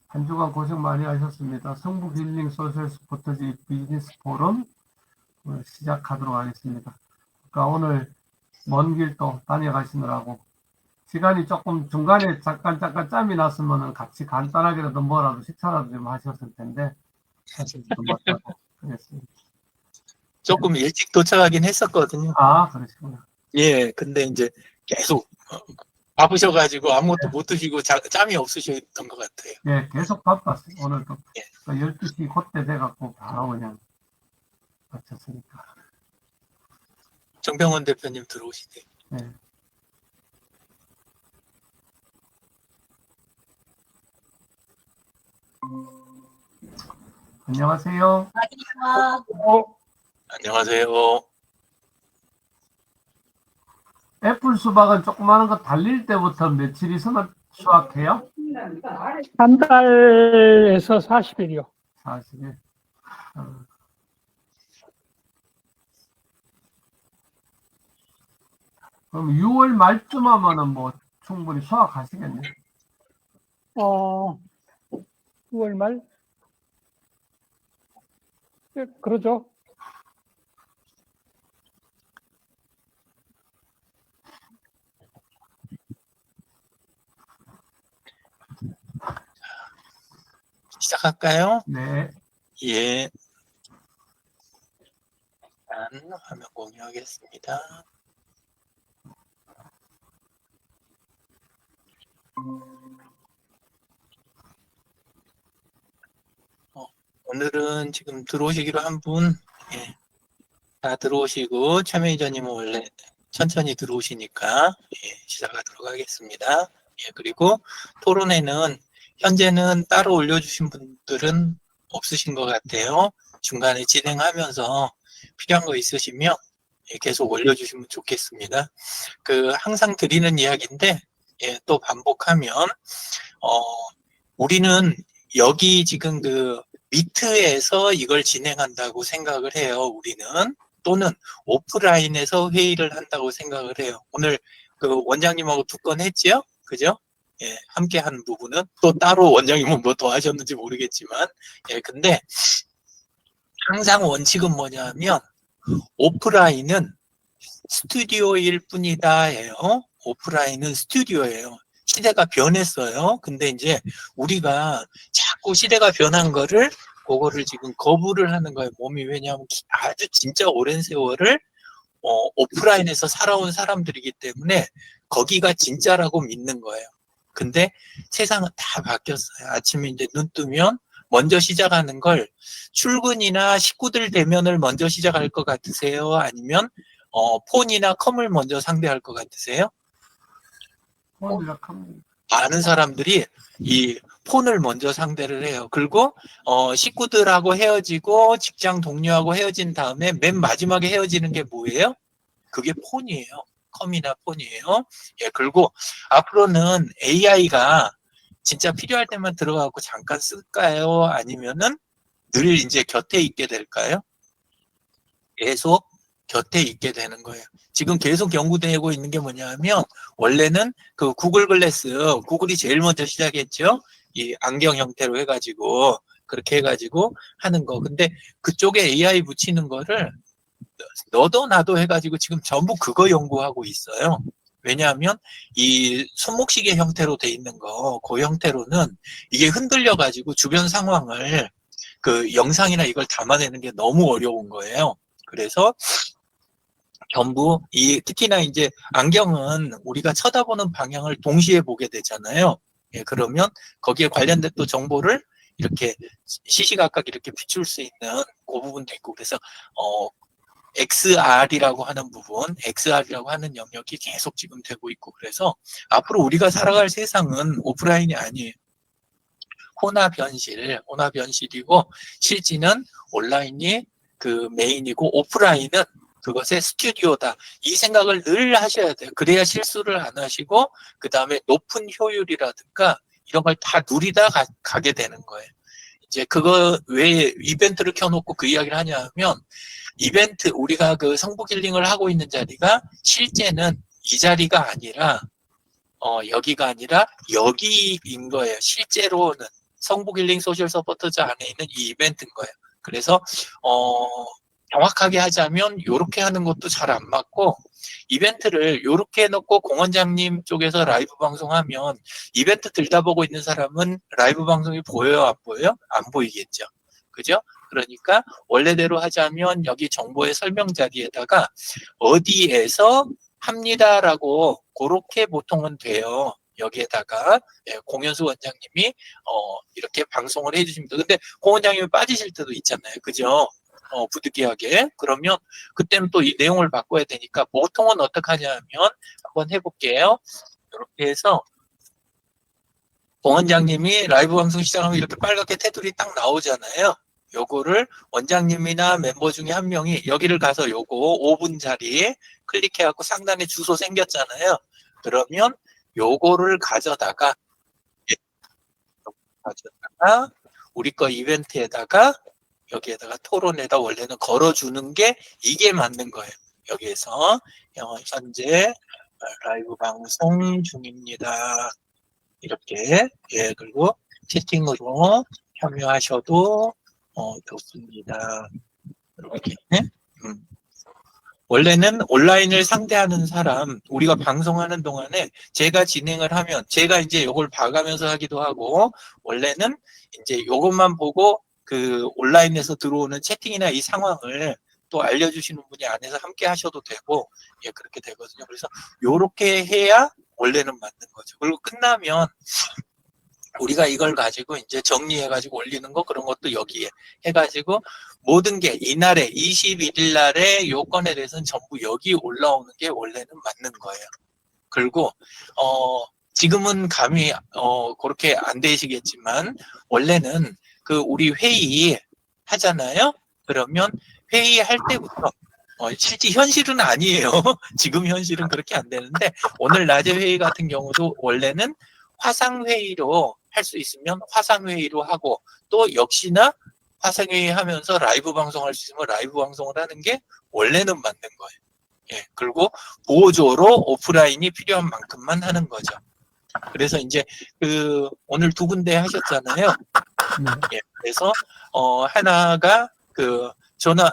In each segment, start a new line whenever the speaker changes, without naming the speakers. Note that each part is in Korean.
한 주간 고생 많이 하셨습니다. 성북 힐링 소셜 스포츠지 비즈니스 포럼 시작하도록 하겠습니다. 그러니까 오늘 먼 길 또 다녀가시느라고 시간이 조금 중간에 잠깐 짬이 났으면 같이 간단하게라도 뭐라도 식사라도 좀 하셨을 텐데 사실 좀 못하고 그랬습니다.
조금 일찍 도착하긴 했었거든요.
아, 그러시구나.
예, 근데 이제 계속 바쁘셔가지고 아무것도 못 드시고 짬이 없으셨던 것 같아요.
예, 계속 바빴어요. 오늘도
예.
12시 그때 돼갖고 바로 그냥 마쳤으니까.
정병원 대표님 들어오시네요.
네. 안녕하세요.
안녕하세요.
애플 수박은 조그마한 거 달릴 때부터 며칠 있으면 수확해요?
한 달에서 40일이요.
40일. 그럼 6월 말쯤 하면은 뭐 충분히 수확하시겠네.
9월 말? 예, 그러죠.
시작할까요?
네.
예. 일단 화면 공유하겠습니다. 오늘은 지금 들어오시기로 한 분, 예, 다 들어오시고 참여이자님은 원래 천천히 들어오시니까 시작하도록 하겠습니다. 예, 그리고 토론회는 현재는 따로 올려주신 분들은 없으신 것 같아요. 중간에 진행하면서 필요한 거 있으시면 계속 올려주시면 좋겠습니다. 항상 드리는 이야기인데 또 반복하면 우리는 여기 지금 미트에서 이걸 진행한다고 생각을 해요. 우리는 또는 오프라인에서 회의를 한다고 생각을 해요. 오늘 원장님하고 2건 했죠? 그죠? 예, 함께 한 부분은 또 따로 원장님은 뭐 더 하셨는지 모르겠지만 근데 항상 원칙은 뭐냐면 오프라인은 스튜디오일 뿐이다예요. 오프라인은 스튜디오예요. 시대가 변했어요. 근데 이제 우리가 자꾸 시대가 변한 거를 그거를 지금 거부를 하는 거예요. 몸이. 왜냐하면 아주 진짜 오랜 세월을 오프라인에서 살아온 사람들이기 때문에 거기가 진짜라고 믿는 거예요. 근데 세상은 다 바뀌었어요. 아침에 이제 눈 뜨면 먼저 시작하는 걸 출근이나 식구들 대면을 먼저 시작할 것 같으세요? 아니면 폰이나 컴을 먼저 상대할 것 같으세요? 많은 사람들이 이 폰을 먼저 상대를 해요. 그리고 식구들하고 헤어지고 직장 동료하고 헤어진 다음에 맨 마지막에 헤어지는 게 뭐예요? 그게 폰이에요. 컴이나 폰이에요. 예, 그리고 앞으로는 AI가 진짜 필요할 때만 들어가고 잠깐 쓸까요? 아니면은 늘 이제 곁에 있게 될까요? 계속 곁에 있게 되는 거예요. 지금 계속 연구되고 있는 게 뭐냐면 원래는 구글 글래스, 구글이 제일 먼저 시작했죠. 이 안경 형태로 해가지고 그렇게 해가지고 하는 거. 근데 그쪽에 AI 붙이는 거를 너도 나도 해가지고 지금 전부 그거 연구하고 있어요. 왜냐하면 이 손목시계 형태로 돼 있는 거, 그 형태로는 이게 흔들려가지고 주변 상황을 영상이나 이걸 담아내는 게 너무 어려운 거예요. 그래서 전부 특히나 이제 안경은 우리가 쳐다보는 방향을 동시에 보게 되잖아요. 예, 그러면 거기에 관련된 또 정보를 이렇게 시시각각 이렇게 비출 수 있는 그 부분도 있고, 그래서 XR이라고 하는 부분, XR이라고 하는 영역이 계속 지금 되고 있고, 그래서 앞으로 우리가 살아갈 세상은 오프라인이 아니에요. 혼합 현실이고 실지는 온라인이 메인이고 오프라인은 그것의 스튜디오다. 이 생각을 늘 하셔야 돼요. 그래야 실수를 안 하시고 그 다음에 높은 효율이라든가 이런 걸 다 누리다 가게 되는 거예요. 이제 그거 왜 이벤트를 켜놓고 그 이야기를 하냐면 이벤트 우리가 성북 힐링을 하고 있는 자리가 실제는 이 자리가 아니라 여기가 아니라 여기인 거예요. 실제로는. 성북 힐링 소셜 서포터즈 안에 있는 이 이벤트인 거예요. 그래서 정확하게 하자면 요렇게 하는 것도 잘 안 맞고, 이벤트를 요렇게 해놓고 공원장님 쪽에서 라이브 방송하면 이벤트 들다보고 있는 사람은 라이브 방송이 보여요, 안 보여요? 안 보이겠죠. 그죠? 그러니까 원래대로 하자면 여기 정보의 설명 자리에다가 어디에서 합니다라고 그렇게 보통은 돼요. 여기에다가 공연수 원장님이 이렇게 방송을 해주십니다. 근데 공 원장님이 빠지실 때도 있잖아요. 그죠? 부득이하게. 그러면 그때는 또 이 내용을 바꿔야 되니까 보통은 어떻게 하냐면 한번 해볼게요. 이렇게 해서 공 원장님이 라이브 방송 시작하면 이렇게 빨갛게 테두리 딱 나오잖아요. 요거를 원장님이나 멤버 중에 한 명이 여기를 가서 요거 5분 자리에 클릭해갖고 상단에 주소 생겼잖아요. 그러면 요거를 가져다가 우리 거 이벤트에다가 여기에다가 토론에다 원래는 걸어주는 게 이게 맞는 거예요. 여기에서 현재 라이브 방송 중입니다. 이렇게 그리고 채팅으로 참여하셔도 좋습니다. 이렇게 원래는 온라인을 상대하는 사람, 우리가 방송하는 동안에 제가 진행을 하면 제가 이제 요걸 봐가면서 하기도 하고, 원래는 이제 요것만 보고 그 온라인에서 들어오는 채팅이나 이 상황을 또 알려주시는 분이 안에서 함께 하셔도 되고, 그렇게 되거든요. 그래서 요렇게 해야 원래는 맞는 거죠. 그리고 끝나면 우리가 이걸 가지고 이제 정리해가지고 올리는 거, 그런 것도 여기에 해가지고 모든 게 이날에 21일 날의 요건에 대해서는 전부 여기 올라오는 게 원래는 맞는 거예요. 그리고 지금은 감이 그렇게 안 되시겠지만 원래는 그 우리 회의 하잖아요. 그러면 회의할 때부터 실제 현실은 아니에요. 지금 현실은 그렇게 안 되는데 오늘 낮에 회의 같은 경우도 원래는 화상회의로 할 수 있으면 화상회의로 하고, 또 역시나 화상회의 하면서 라이브 방송할 수 있으면 라이브 방송을 하는 게 원래는 맞는 거예요. 그리고 보조로 오프라인이 필요한 만큼만 하는 거죠. 그래서 이제 오늘 두 군데 하셨잖아요. 그래서 하나가 그 전화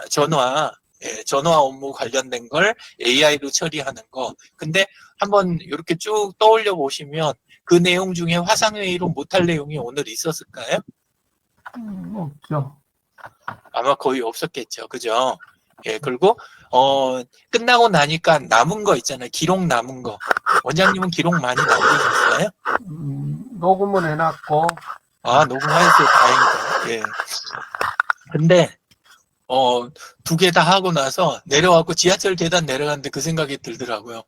업무 관련된 걸 AI로 처리하는 거. 근데 한번 이렇게 쭉 떠올려 보시면 그 내용 중에 화상회의로 못할 내용이 오늘 있었을까요?
없죠.
아마 거의 없었겠죠. 그죠? 그리고 끝나고 나니까 남은 거 있잖아요. 기록 남은 거. 원장님은 기록 많이 남기셨어요?
녹음은 해놨고.
녹음하셨어요. 다행이다. 근데 두 개 다 하고 나서 내려와갖고 지하철 계단 내려갔는데 그 생각이 들더라고요.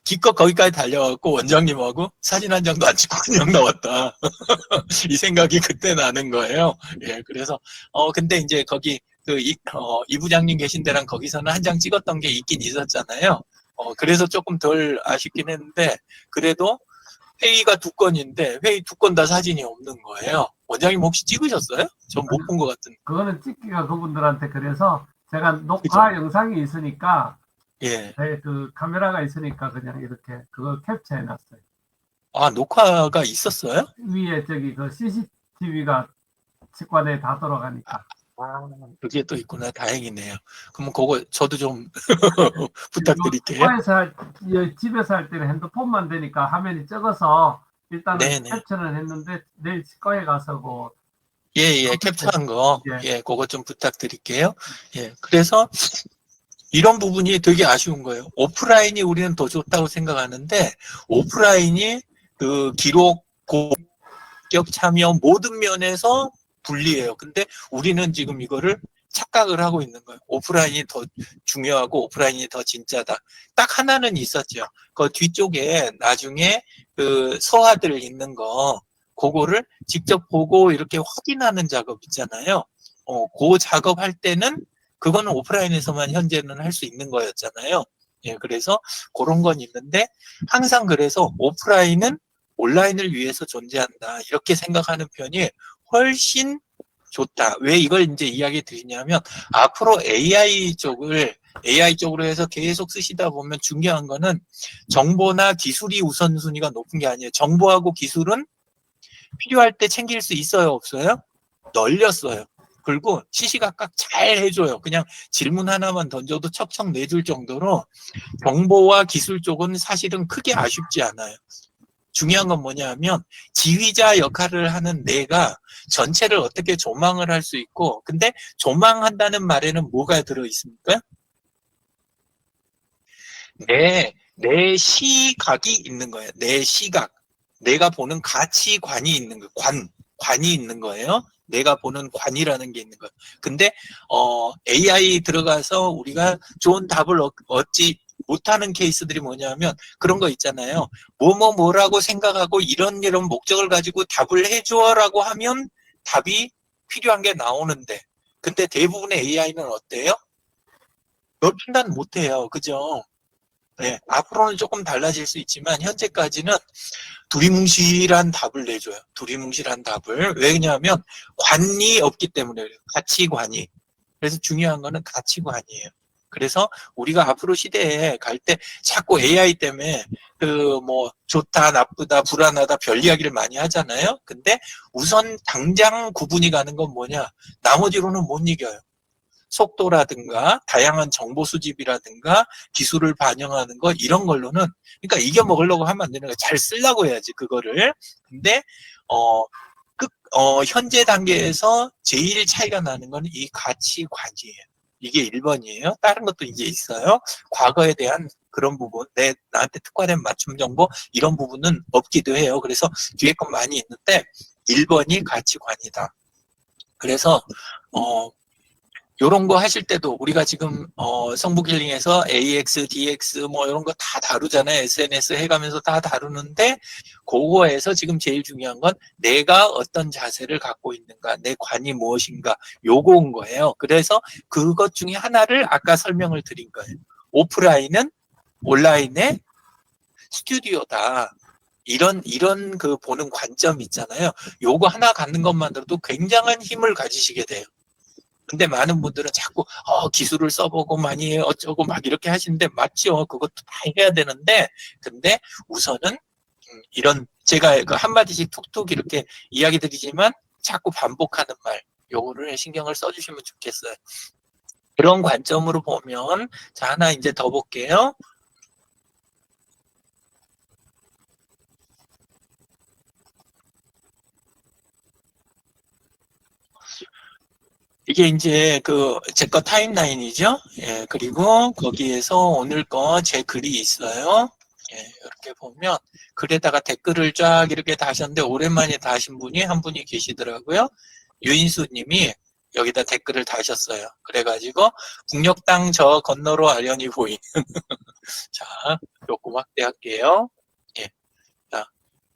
기껏 거기까지 달려갖고 원장님하고 사진 한 장도 안 찍고 그냥 나왔다. 이 생각이 그때 나는 거예요. 그래서 근데 이제 거기 이 부장님 계신 데랑 거기서는 한 장 찍었던 게 있긴 있었잖아요. 그래서 조금 덜 아쉽긴 했는데, 그래도 회의가 2건인데 회의 2건 다 사진이 없는 거예요. 원장님 혹시 찍으셨어요? 전 못 본 것 같은데.
그거는 찍기가 그분들한테, 그래서 제가 녹화 영상이 있으니까 그 카메라가 있으니까 그냥 이렇게 그걸 캡처해놨어요.
녹화가 있었어요?
위에 저기 그 CCTV가 직관에 다 돌아가니까.
그게 또 있구나. 다행이네요. 그럼 그거 저도 좀 부탁드릴게요.
집에서 할 때는 핸드폰만 되니까 화면이 적어서 일단은
네네.
캡처는 했는데 내일 치과에 가서
캡처한 거, 그거 좀 부탁드릴게요. 그래서 이런 부분이 되게 아쉬운 거예요. 오프라인이 우리는 더 좋다고 생각하는데, 오프라인이 그 기록, 고격 참여 모든 면에서 불리해요. 근데 우리는 지금 이거를 착각을 하고 있는 거예요. 오프라인이 더 중요하고 오프라인이 더 진짜다. 딱 하나는 있었죠. 그 뒤쪽에 나중에 그 서화들 있는 거, 그거를 직접 보고 이렇게 확인하는 작업 있잖아요. 그 작업할 때는 그거는 오프라인에서만 현재는 할 수 있는 거였잖아요. 그래서 그런 건 있는데, 항상 그래서 오프라인은 온라인을 위해서 존재한다. 이렇게 생각하는 편이 훨씬 좋다. 왜 이걸 이제 이야기 드리냐면, 앞으로 AI 쪽으로 해서 계속 쓰시다 보면 중요한 거는 정보나 기술이 우선순위가 높은 게 아니에요. 정보하고 기술은 필요할 때 챙길 수 있어요, 없어요? 널렸어요. 그리고 시시각각 잘 해줘요. 그냥 질문 하나만 던져도 척척 내줄 정도로 정보와 기술 쪽은 사실은 크게 아쉽지 않아요. 중요한 건 뭐냐 하면 지휘자 역할을 하는 내가 전체를 어떻게 조망을 할 수 있고, 근데 조망한다는 말에는 뭐가 들어있습니까? 내 시각이 있는 거예요. 내 시각. 내가 보는 가치관이 있는 거, 관이 있는 거예요. 내가 보는 관이라는 게 있는 거예요. 근데 AI 들어가서 우리가 좋은 답을 얻지 못하는 케이스들이 뭐냐면 그런 거 있잖아요. 뭐라고 생각하고 이런 목적을 가지고 답을 해줘라고 하면 답이 필요한 게 나오는데, 근데 대부분의 AI는 어때요? 너 판단 못해요. 그죠? 네, 앞으로는 조금 달라질 수 있지만 현재까지는 두리뭉실한 답을 내줘요. 두리뭉실한 답을. 왜냐하면 관이 없기 때문에 그래요. 가치관이. 그래서 중요한 거는 가치관이에요. 그래서 우리가 앞으로 시대에 갈 때 자꾸 AI 때문에 좋다, 나쁘다, 불안하다 별 이야기를 많이 하잖아요. 근데 우선 당장 구분이 가는 건 뭐냐? 나머지로는 못 이겨요. 속도라든가 다양한 정보 수집이라든가 기술을 반영하는 것 이런 걸로는, 그러니까 이겨먹으려고 하면 안 되는 거야. 잘 쓰려고 해야지 그거를. 근데 현재 단계에서 제일 차이가 나는 건 이 가치관이에요. 이게 1번이에요. 다른 것도 이제 있어요. 과거에 대한 그런 부분, 나한테 특화된 맞춤 정보 이런 부분은 없기도 해요. 그래서 뒤에 건 많이 있는데 1번이 가치관이다. 그래서 요런 거 하실 때도 우리가 지금 성북 힐링에서 AX, DX 이런 거 다 다루잖아요. SNS 해가면서 다 다루는데 그거에서 지금 제일 중요한 건 내가 어떤 자세를 갖고 있는가, 내 관이 무엇인가 요거인 거예요. 그래서 그것 중에 하나를 아까 설명을 드린 거예요. 오프라인은 온라인의 스튜디오다. 이런 그 보는 관점 있잖아요. 요거 하나 갖는 것만으로도 굉장한 힘을 가지시게 돼요. 근데 많은 분들은 자꾸 기술을 써보고 많이 해 어쩌고 막 이렇게 하시는데 맞죠. 그것도 다 해야 되는데 근데 우선은 이런 제가 그 한마디씩 툭툭 이렇게 이야기 드리지만 자꾸 반복하는 말 요거를 신경을 써주시면 좋겠어요. 그런 관점으로 보면 자 하나 이제 더 볼게요. 이게 이제 제 거 타임라인이죠. 예, 그리고 거기에서 오늘 거 제 글이 있어요. 예, 이렇게 보면 글에다가 댓글을 쫙 이렇게 다셨는데 오랜만에 다신 분이 한 분이 계시더라고요. 유인수 님이 여기다 댓글을 다셨어요. 그래가지고 북녘땅 저 건너로 아련히 보이는 자, 요거 확대할게요. 예. 자,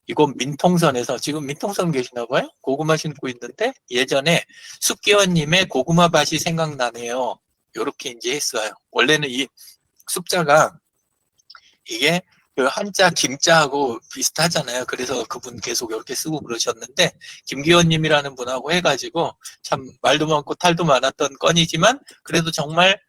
이건 민통선에서 지금 민통선 계시나 봐요? 고구마 심고 있는데 예전에 숲기원님의 고구마 밭이 생각나네요. 요렇게 이제 했어요. 원래는 이 숲자가 이게 그 한자 김자하고 비슷하잖아요. 그래서 그분 계속 이렇게 쓰고 그러셨는데 김기원님이라는 분하고 해가지고 참 말도 많고 탈도 많았던 건이지만 그래도 정말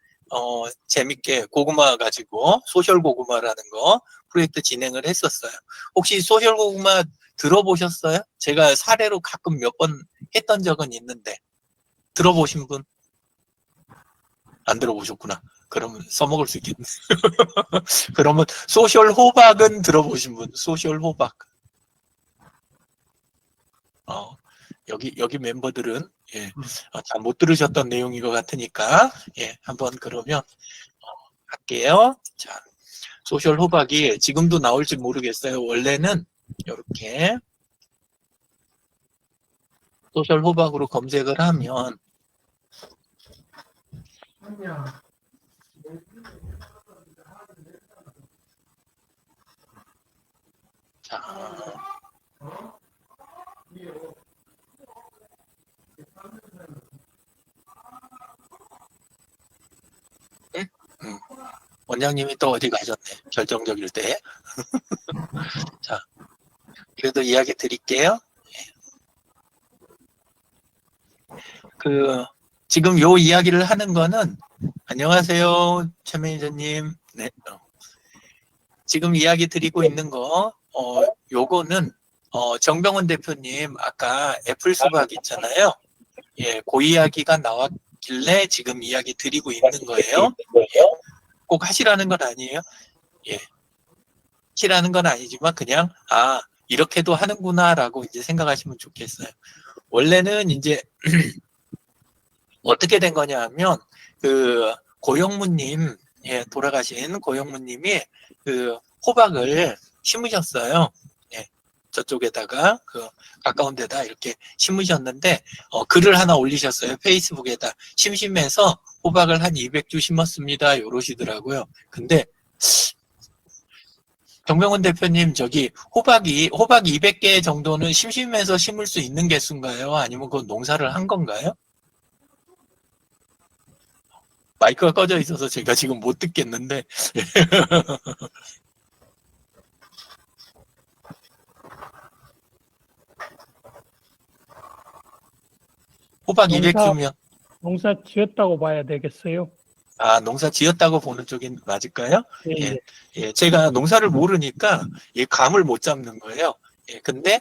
재밌게 고구마 가지고 소셜 고구마라는 거 프로젝트 진행을 했었어요. 혹시 소셜 고구마 들어보셨어요? 제가 사례로 가끔 몇 번 했던 적은 있는데 들어보신 분? 안 들어보셨구나. 그러면 써먹을 수 있겠네. 그러면 소셜 호박은 들어보신 분? 소셜 호박. 여기 멤버들은 예, 잘 못 들으셨던 내용인 것 같으니까 예, 한번 그러면 할게요. 자, 소셜 호박이 지금도 나올지 모르겠어요. 원래는 이렇게 소셜 호박으로 검색을 하면 자, 원장님이 또 어디 가셨네. 결정적일 때. 자, 그래도 이야기 드릴게요. 지금 요 이야기를 하는 거는 안녕하세요, 최 매니저님. 네. 지금 이야기 드리고 있는 거, 요거는 정병훈 대표님 아까 애플 수박 있잖아요. 예, 그 이야기가 나왔길래 지금 이야기 드리고 있는 거예요. 예, 꼭 하시라는 건 아니에요. 예, 하시라는 건 아니지만 그냥 이렇게도 하는구나라고 이제 생각하시면 좋겠어요. 원래는 이제 어떻게 된 거냐 하면 그 고영무님, 예, 돌아가신 고영무님이 그 호박을 심으셨어요. 예, 저쪽에다가 그 가까운 데다 이렇게 심으셨는데 글을 하나 올리셨어요. 페이스북에다. 심심해서 호박을 한 200주 심었습니다. 요러시더라고요. 근데 정명훈 대표님, 저기 호박 200개 정도는 심심해서 심을 수 있는 개수인가요? 아니면 그 농사를 한 건가요? 마이크가 꺼져 있어서 제가 지금 못 듣겠는데. 호박 200주면
농사 지었다고 봐야 되겠어요.
농사 지었다고 보는 쪽이 맞을까요?
예,
예.
예.
예, 제가 농사를 모르니까 이 감을 못 잡는 거예요. 예, 근데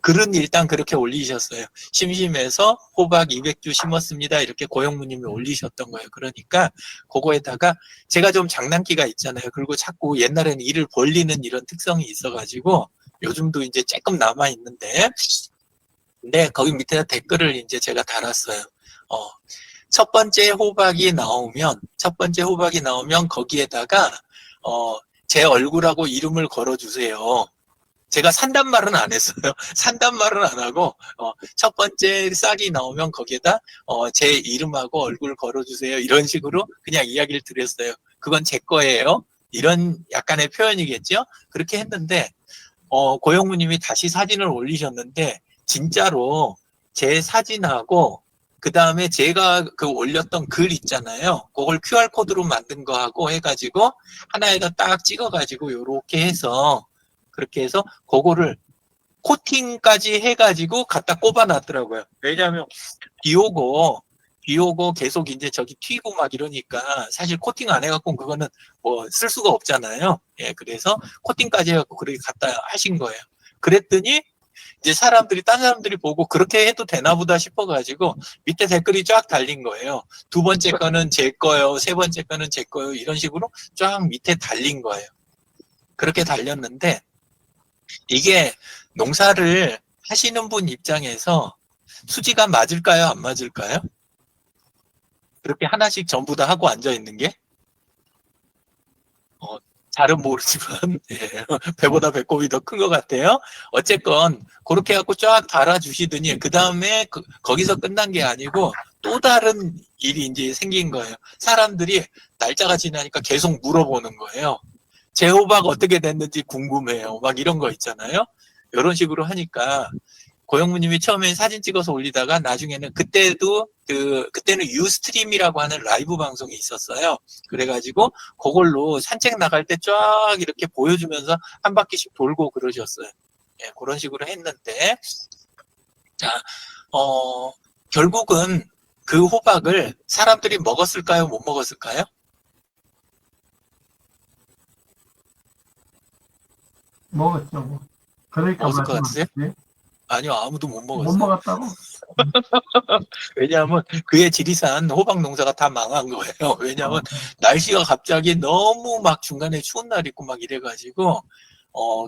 글은 일단 그렇게 올리셨어요. 심심해서 호박 200주 심었습니다. 이렇게 고영무님이 올리셨던 거예요. 그러니까 그거에다가 제가 좀 장난기가 있잖아요. 그리고 자꾸 옛날에는 일을 벌리는 이런 특성이 있어가지고 요즘도 이제 조금 남아 있는데, 근데 거기 밑에다 댓글을 이제 제가 달았어요. 첫 번째 호박이 나오면 거기에다가 제 얼굴하고 이름을 걸어주세요. 제가 산단 말은 안 했어요. 산단 말은 안 하고 첫 번째 싹이 나오면 거기에다 제 이름하고 얼굴 걸어주세요. 이런 식으로 그냥 이야기를 드렸어요. 그건 제 거예요. 이런 약간의 표현이겠죠. 그렇게 했는데 고영무님이 다시 사진을 올리셨는데 진짜로 제 사진하고 그 다음에 제가 그 올렸던 글 있잖아요. 그걸 QR코드로 만든 거하고 해가지고 하나에다 딱 찍어가지고 요렇게 해서 그렇게 해서 그거를 코팅까지 해가지고 갖다 꼽아놨더라고요. 왜냐하면 비 오고 계속 이제 저기 튀고 막 이러니까 사실 코팅 안 해갖고 그거는 뭐 쓸 수가 없잖아요. 예, 그래서 코팅까지 해갖고 그렇게 갖다 하신 거예요. 그랬더니 이제 딴 사람들이 보고 그렇게 해도 되나 보다 싶어가지고 밑에 댓글이 쫙 달린 거예요. 두 번째 거는 제 거요, 세 번째 거는 제 거요, 이런 식으로 쫙 밑에 달린 거예요. 그렇게 달렸는데 이게 농사를 하시는 분 입장에서 수지가 맞을까요, 안 맞을까요? 그렇게 하나씩 전부 다 하고 앉아 있는 게? 잘은 모르지만 예, 배보다 배꼽이 더 큰 것 같아요. 어쨌건 그렇게 해갖고 쫙 달아주시더니 그 다음에 거기서 끝난 게 아니고 또 다른 일이 이제 생긴 거예요. 사람들이 날짜가 지나니까 계속 물어보는 거예요. 제 호박 어떻게 됐는지 궁금해요. 막 이런 거 있잖아요. 이런 식으로 하니까 고영무님이 처음에 사진 찍어서 올리다가 나중에는 그때는 유스트림이라고 하는 라이브 방송이 있었어요. 그래가지고 그걸로 산책 나갈 때 쫙 이렇게 보여주면서 한 바퀴씩 돌고 그러셨어요. 예, 그런 식으로 했는데 자, 결국은 그 호박을 사람들이 먹었을까요? 못 먹었을까요?
먹었죠. 뭐. 그러니까
먹었을 것 같으세요?
말씀하셨지.
아니요, 아무도 못
못
먹었어요.
먹었다고?
왜냐하면 그의 지리산 호박 농사가 다 망한 거예요. 왜냐하면 날씨가 갑자기 너무 막 중간에 추운 날 있고 막 이래가지고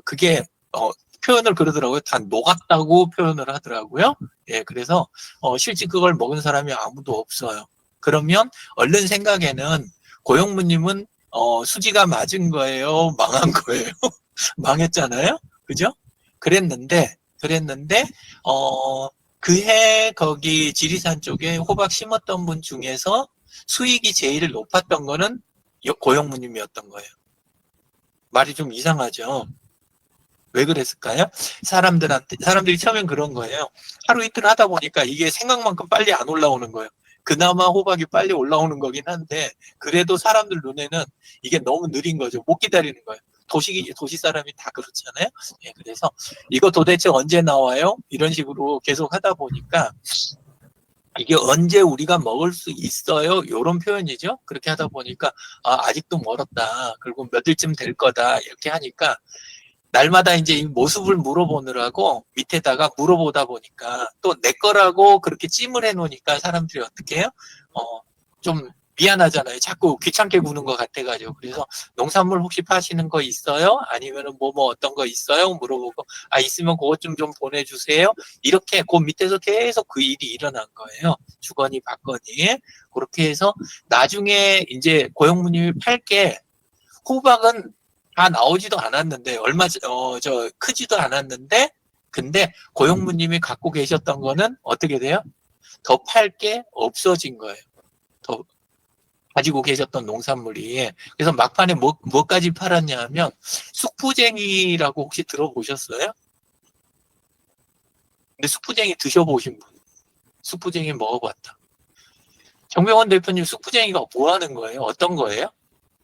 그게 표현을 그러더라고요. 다 녹았다고 표현을 하더라고요. 예, 그래서 실제 그걸 먹은 사람이 아무도 없어요. 그러면 얼른 생각에는 고영무님은 수지가 맞은 거예요, 망한 거예요. 망했잖아요, 그죠? 그랬는데 그해 거기 지리산 쪽에 호박 심었던 분 중에서 수익이 제일 높았던 거는 고영무님이었던 거예요. 말이 좀 이상하죠. 왜 그랬을까요? 사람들이 처음엔 그런 거예요. 하루 이틀 하다 보니까 이게 생각만큼 빨리 안 올라오는 거예요. 그나마 호박이 빨리 올라오는 거긴 한데 그래도 사람들 눈에는 이게 너무 느린 거죠. 못 기다리는 거예요. 도시 사람이 다 그렇잖아요. 예, 그래서 이거 도대체 언제 나와요? 이런 식으로 계속 하다 보니까 이게 언제 우리가 먹을 수 있어요? 이런 표현이죠. 그렇게 하다 보니까 아직도 멀었다. 그리고 몇 일쯤 될 거다. 이렇게 하니까 날마다 이제 이 모습을 물어보느라고 밑에다가 물어보다 보니까 또 내 거라고 그렇게 찜을 해놓으니까 사람들이 어떻게 해요? 좀 미안하잖아요. 자꾸 귀찮게 구는 것 같아가지고. 그래서 농산물 혹시 파시는 거 있어요? 아니면은 뭐 어떤 거 있어요? 물어보고, 있으면 그것 좀 보내주세요. 이렇게 그 밑에서 계속 그 일이 일어난 거예요. 주거니 받거니. 그렇게 해서 나중에 이제 고용무님이 팔게 호박은 다 나오지도 않았는데, 크지도 않았는데, 근데 고용무님이 갖고 계셨던 거는 어떻게 돼요? 더 팔 게 없어진 거예요. 더 가지고 계셨던 농산물이. 그래서 막판에 뭐까지 팔았냐 하면, 숙부쟁이라고 혹시 들어보셨어요? 근데 숙부쟁이 드셔보신 분? 숙부쟁이 먹어봤다. 정병원 대표님, 숙부쟁이가 뭐 하는 거예요? 어떤 거예요?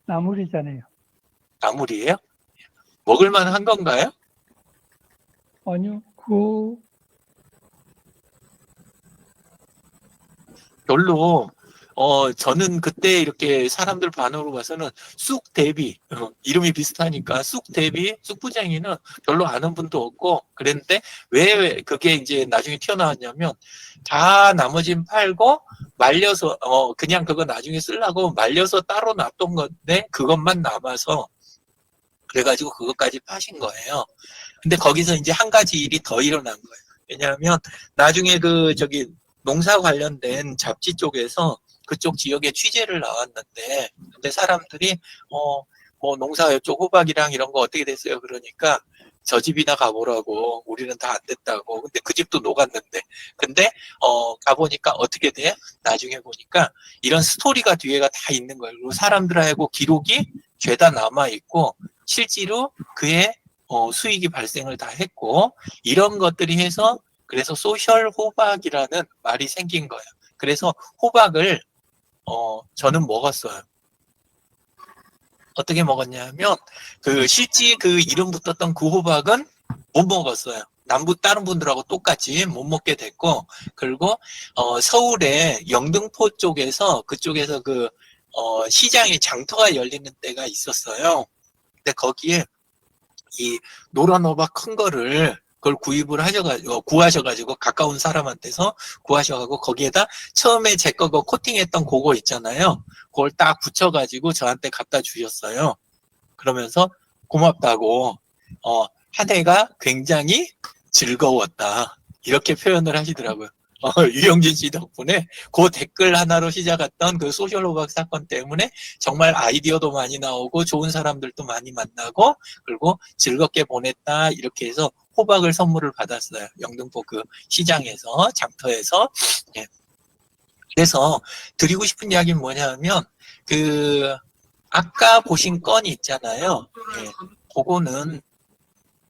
나물이잖아요.
나물이에요? 먹을만 한 건가요?
아니요,
별로, 저는 그때 이렇게 사람들 반응으로 봐서는 쑥 대비, 이름이 비슷하니까 쑥 대비, 쑥부쟁이는 별로 아는 분도 없고, 그랬는데, 왜 그게 이제 나중에 튀어나왔냐면, 다 나머진 팔고, 말려서, 그냥 그거 나중에 쓰려고 말려서 따로 놨던 건데, 그것만 남아서, 그래가지고 그것까지 파신 거예요. 근데 거기서 이제 한 가지 일이 더 일어난 거예요. 왜냐하면, 나중에 농사 관련된 잡지 쪽에서 그쪽 지역에 취재를 나왔는데, 근데 사람들이, 뭐 농사 이쪽 호박이랑 이런 거 어떻게 됐어요? 그러니까 저 집이나 가보라고, 우리는 다 안 됐다고. 근데 그 집도 녹았는데. 근데, 가보니까 어떻게 돼? 나중에 보니까 이런 스토리가 뒤에가 다 있는 거예요. 그리고 사람들하고 기록이 죄다 남아있고, 실제로 그의 수익이 발생을 다 했고, 이런 것들이 해서 그래서 소셜 호박이라는 말이 생긴 거예요. 그래서 호박을 저는 먹었어요. 어떻게 먹었냐면 실제 그 이름 붙었던 그 호박은 못 먹었어요. 다른 분들하고 똑같이 못 먹게 됐고, 그리고 서울의 영등포 쪽에서 그쪽에서 시장에 장터가 열리는 때가 있었어요. 근데 거기에 이 노란 호박 큰 거를 그걸 구하셔가지고 가까운 사람한테서 구하셔가지고 거기에다 처음에 제 거 코팅했던 그거 있잖아요. 그걸 딱 붙여가지고 저한테 갖다 주셨어요. 그러면서 고맙다고 한 해가 굉장히 즐거웠다 이렇게 표현을 하시더라고요. 유영진 씨 덕분에 그 댓글 하나로 시작했던 그 소셜 호박 사건 때문에 정말 아이디어도 많이 나오고 좋은 사람들도 많이 만나고 그리고 즐겁게 보냈다 이렇게 해서 호박을 선물을 받았어요. 영등포 그 시장에서 장터에서. 예. 그래서 드리고 싶은 이야기는 뭐냐면 아까 보신 건이 있잖아요. 예.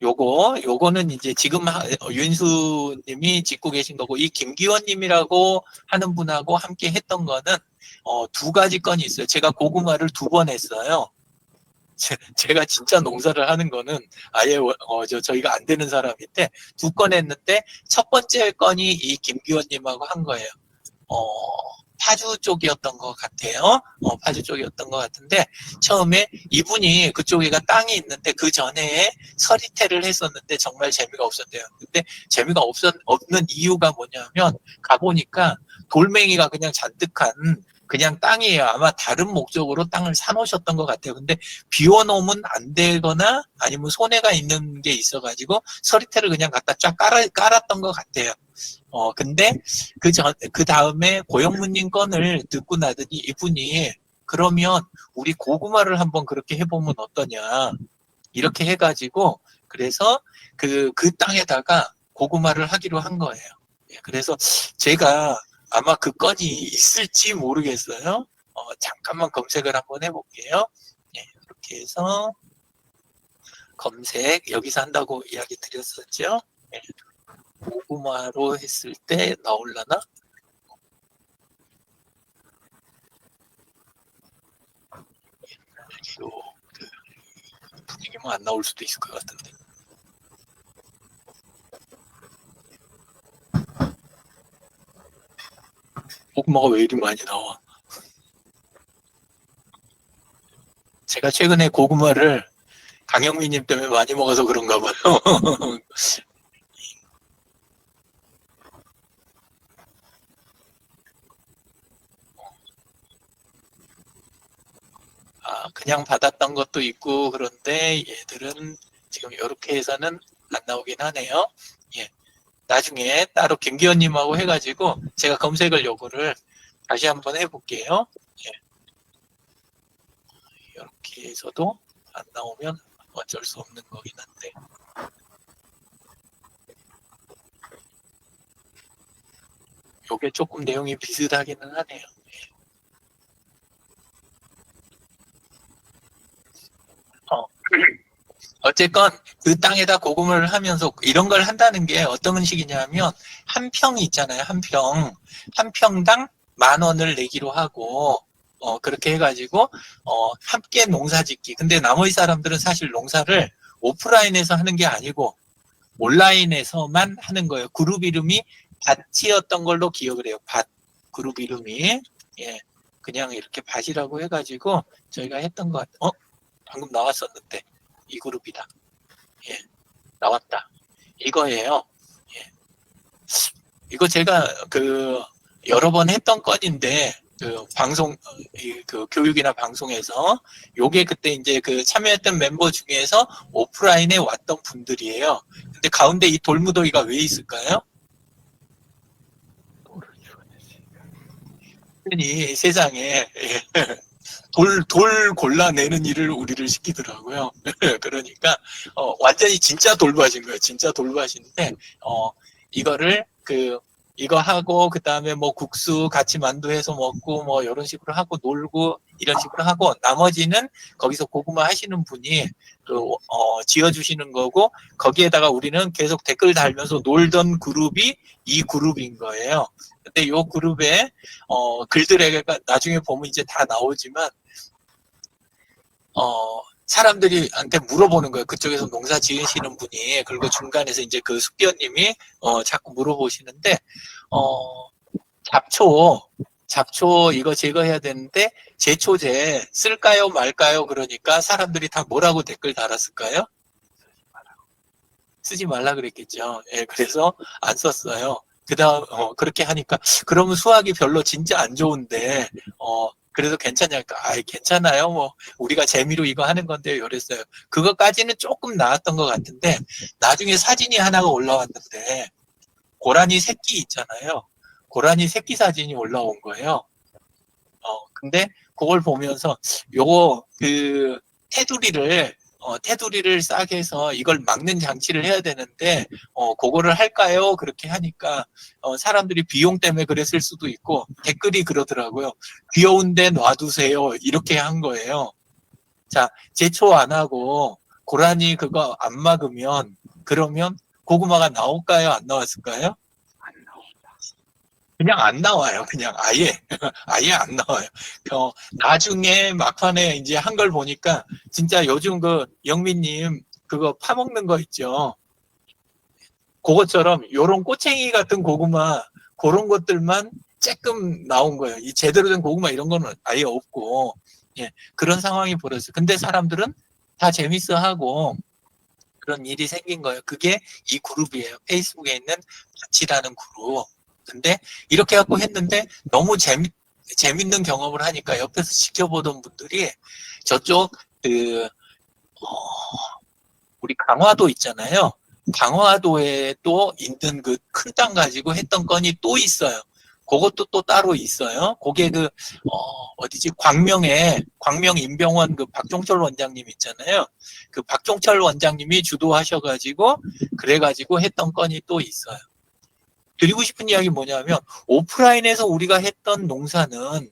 요거는 이제 지금 윤수님이 짓고 계신 거고, 이 김기원님이라고 하는 분하고 함께 했던 거는 두 가지 건이 있어요. 제가 고구마를 2번 했어요. 제가 진짜 농사를 하는 거는 아예 저희가 안 되는 사람인데 2건 했는데 첫 번째 건이 이 김기원님하고 한 거예요. 파주 쪽이었던 것 같아요. 파주 쪽이었던 것 같은데 처음에 이분이 그쪽에가 땅이 있는데 그 전에 서리태를 했었는데 정말 재미가 없었대요. 근데 재미가 없는 이유가 뭐냐면 가보니까 돌멩이가 그냥 잔뜩한 그냥 땅이에요. 아마 다른 목적으로 땅을 사놓으셨던 것 같아요. 근데 비워놓으면 안 되거나 아니면 손해가 있는 게 있어가지고 서리태를 그냥 갖다 쫙 깔았던 것 같아요. 근데 그 다음에 고영무님 건을 듣고 나더니 이분이 그러면 우리 고구마를 한번 그렇게 해보면 어떠냐. 이렇게 해가지고 그래서 그 땅에다가 고구마를 하기로 한 거예요. 그래서 제가 아마 그 건이 있을지 모르겠어요. 잠깐만 검색을 한번 해볼게요. 이렇게 해서 검색 여기서 한다고 이야기 드렸었죠. 고구마로 했을 때 나올라나? 분위기만 안 나올 수도 있을 것 같은데. 고구마가 왜 이리 많이 나와? 제가 최근에 고구마를 강영민님 때문에 많이 먹어서 그런가 봐요. 그냥 받았던 것도 있고 그런데 얘들은 지금 이렇게 해서는 안 나오긴 하네요. 예. 나중에 따로 김기현님하고 해가지고 제가 검색을 요거를 다시 한번 해볼게요. 예. 이렇게 해서도 안 나오면 어쩔 수 없는 거긴 한데. 요게 조금 내용이 비슷하기는 하네요. 어쨌건 그 땅에다 고금을 하면서 이런 걸 한다는 게 어떤 식이냐면 한 평이 있잖아요. 한 평당 10,000원을 내기로 하고 그렇게 해가지고 함께 농사짓기. 근데 나머지 사람들은 사실 농사를 오프라인에서 하는 게 아니고 온라인에서만 하는 거예요. 그룹 이름이 밭이었던 걸로 기억을 해요. 밭 그룹 이름이. 예, 그냥 이렇게 밭이라고 해가지고 저희가 했던 것 방금 나왔었는데 이 그룹이다. 예, 나왔다. 이거예요. 예. 이거 제가 여러 번 했던 건인데 그 교육이나 방송에서 요게 그때 이제 참여했던 멤버 중에서 오프라인에 왔던 분들이에요. 근데 가운데 이 돌무더기가 왜 있을까요? 흔히 세상에 돌 골라내는 일을 우리를 시키더라고요. 그러니까 완전히 진짜 돌밭인 거예요. 진짜 돌밭인데 이거를 이거 하고 그다음에 뭐 국수 같이 만두해서 먹고 뭐 이런 식으로 하고 놀고 이런 식으로 하고 나머지는 거기서 고구마 하시는 분이 지어주시는 거고 거기에다가 우리는 계속 댓글 달면서 놀던 그룹이 이 그룹인 거예요. 근데 이 그룹에 글들에가 나중에 보면 이제 다 나오지만 사람들이한테 물어보는 거예요. 그쪽에서 농사 지으시는 분이 그리고 중간에서 이제 그 숙변님이 자꾸 물어보시는데 잡초 이거 제거해야 되는데 제초제 쓸까요 말까요? 그러니까 사람들이 다 뭐라고 댓글 달았을까요? 쓰지 말라 그랬겠죠. 예, 그래서 안 썼어요. 그다음 그렇게 하니까 그러면 수학이 별로 진짜 안 좋은데 그래도 괜찮냐니까 괜찮아요. 뭐 우리가 재미로 이거 하는 건데요. 이랬어요. 그거까지는 조금 나았던 것 같은데 나중에 사진이 하나가 올라왔는데 고라니 새끼 있잖아요. 고라니 새끼 사진이 올라온 거예요. 근데 그걸 보면서 요거 테두리를 싸게 해서 이걸 막는 장치를 해야 되는데 그거를 할까요? 그렇게 하니까 사람들이 비용 때문에 그랬을 수도 있고 댓글이 그러더라고요. 귀여운데 놔두세요. 이렇게 한 거예요. 자, 제초 안 하고 고라니 그거 안 막으면 그러면 고구마가 나올까요? 안 나왔을까요? 그냥 안 나와요. 그냥 아예 안 나와요. 나중에 막판에 이제 한 걸 보니까 진짜 요즘 영민님 그거 파먹는 거 있죠. 그것처럼 요런 꼬챙이 같은 고구마 그런 것들만 조금 나온 거예요. 이 제대로 된 고구마 이런 거는 아예 없고 예, 그런 상황이 벌어졌어요. 근데 사람들은 다 재밌어 하고 그런 일이 생긴 거예요. 그게 이 그룹이에요. 페이스북에 있는 같이라는 그룹. 근데 이렇게 갖고 했는데 너무 재밌는 경험을 하니까 옆에서 지켜보던 분들이 저쪽 우리 강화도 있잖아요. 강화도에 또 있는 그 큰 땅 가지고 했던 건이 또 있어요. 그것도 또 따로 있어요. 그게 어디지? 광명 인병원 박종철 원장님 있잖아요. 그 박종철 원장님이 주도하셔가지고 그래가지고 했던 건이 또 있어요. 드리고 싶은 이야기 뭐냐면 오프라인에서 우리가 했던 농사는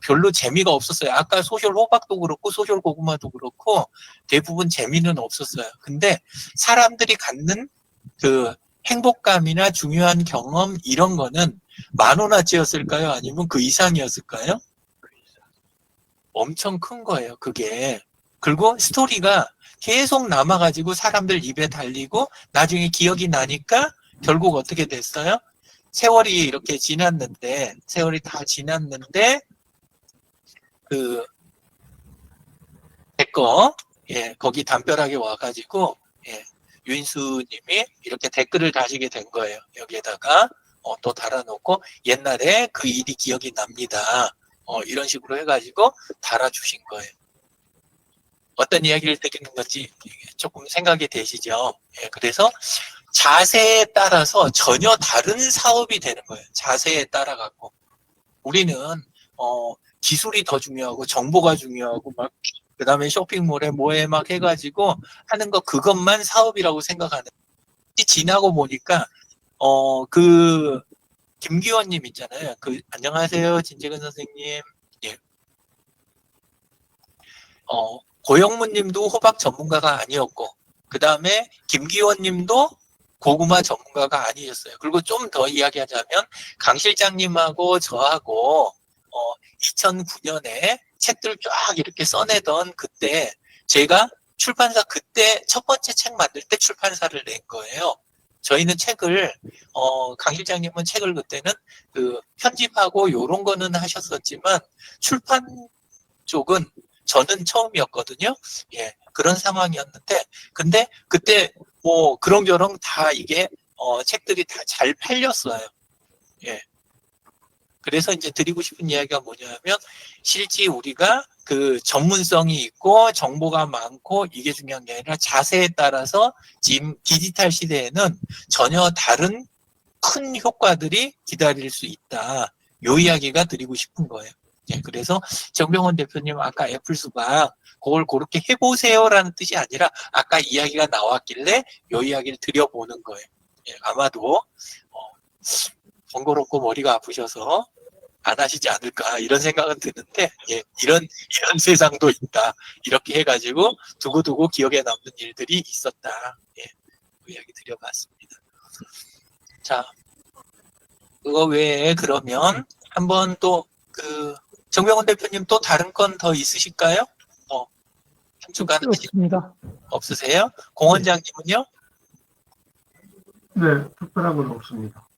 별로 재미가 없었어요. 아까 소셜 호박도 그렇고 소셜 고구마도 그렇고 대부분 재미는 없었어요. 근데 사람들이 갖는 행복감이나 중요한 경험 이런 거는 10,000원어치였을까요? 아니면 그 이상이었을까요? 엄청 큰 거예요. 그게. 그리고 스토리가 계속 남아가지고 사람들 입에 달리고 나중에 기억이 나니까 결국 어떻게 됐어요? 세월이 이렇게 지났는데 제거 예, 거기 담벼락에 와가지고, 예, 유인수님이 이렇게 댓글을 다시게 된 거예요. 여기에다가, 또 달아놓고, 옛날에 그 일이 기억이 납니다. 이런 식으로 해가지고 달아주신 거예요. 어떤 이야기를 드리는 건지 조금 생각이 되시죠? 예, 그래서 자세에 따라서 전혀 다른 사업이 되는 거예요. 자세에 따라 갖고. 우리는, 기술이 더 중요하고, 정보가 중요하고, 막, 그 다음에 쇼핑몰에 뭐에 막 해가지고 하는 거 그것만 사업이라고 생각하는. 지나고 보니까, 그, 김기원님 있잖아요. 안녕하세요. 진재근 선생님. 예. 고영문 님도 호박 전문가가 아니었고, 그 다음에 김기원 님도 고구마 전문가가 아니셨어요. 그리고 좀 더 이야기하자면, 강 실장님하고 저하고, 2009년에 책들 쫙 이렇게 써내던 그때, 제가 출판사 그때 첫 번째 책 만들 때 출판사를 낸 거예요. 저희는 책을, 강 실장님은 책을 그때는 편집하고 요런 거는 하셨었지만, 출판 쪽은 저는 처음이었거든요. 예, 그런 상황이었는데, 근데 그때 뭐 그런저런 다 이게 책들이 다 잘 팔렸어요. 예. 그래서 이제 드리고 싶은 이야기가 뭐냐면 실제 우리가 그 전문성이 있고 정보가 많고 이게 중요한 게 아니라 자세에 따라서 지금 디지털 시대에는 전혀 다른 큰 효과들이 기다릴 수 있다. 요 이야기가 드리고 싶은 거예요. 예, 그래서 정병원 대표님 아까 애플수박 그걸 그렇게 해보세요라는 뜻이 아니라 아까 이야기가 나왔길래 요 이야기를 드려보는 거예요. 예, 아마도 번거롭고 머리가 아프셔서 안 하시지 않을까 이런 생각은 드는데 예, 이런 세상도 있다. 이렇게 해가지고 두고두고 기억에 남는 일들이 있었다. 예, 그 이야기 드려봤습니다. 자, 그거 외에 그러면 한번 또 정병훈 대표님 또 다른 건 더 있으실까요? 한 주간
없습니다.
없으세요? 공 원장님은요?
네, 특별한 건 없습니다.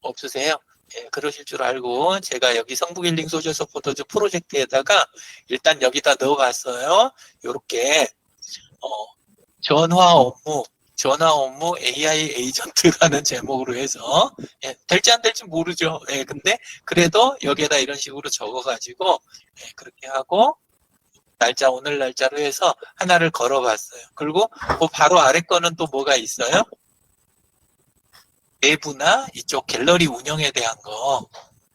없으세요? 예, 그러실 줄 알고 제가 여기 성북힐링 소셜 서포터즈 프로젝트에다가 일단 여기다 넣어봤어요. 요렇게 전화 업무 AI 에이전트라는 제목으로 해서 예, 될지 안 될지 모르죠. 예, 근데 그래도 여기에다 이런 식으로 적어가지고 예, 그렇게 하고 날짜 오늘 날짜로 해서 하나를 걸어봤어요. 그리고 그 바로 아래 거는 또 뭐가 있어요? 내부나 이쪽 갤러리 운영에 대한 거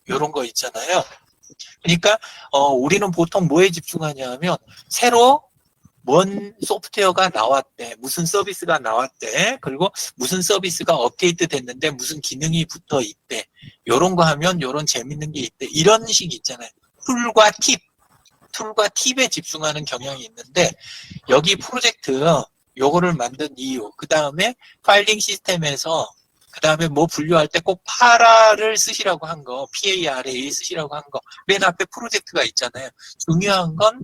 이런 거 있잖아요. 그러니까 우리는 보통 뭐에 집중하냐면 새로 뭔 소프트웨어가 나왔대, 무슨 서비스가 나왔대, 그리고 무슨 서비스가 업데이트 됐는데 무슨 기능이 붙어 있대. 요런 거 하면 요런 재밌는 게 있대. 이런 식 있잖아요. 툴과 팁에 집중하는 경향이 있는데 여기 프로젝트 요거를 만든 이유, 그 다음에 파일링 시스템에서 그 다음에 뭐 분류할 때 꼭 파라를 쓰시라고 한 거, PARA 쓰시라고 한 거, 맨 앞에 프로젝트가 있잖아요. 중요한 건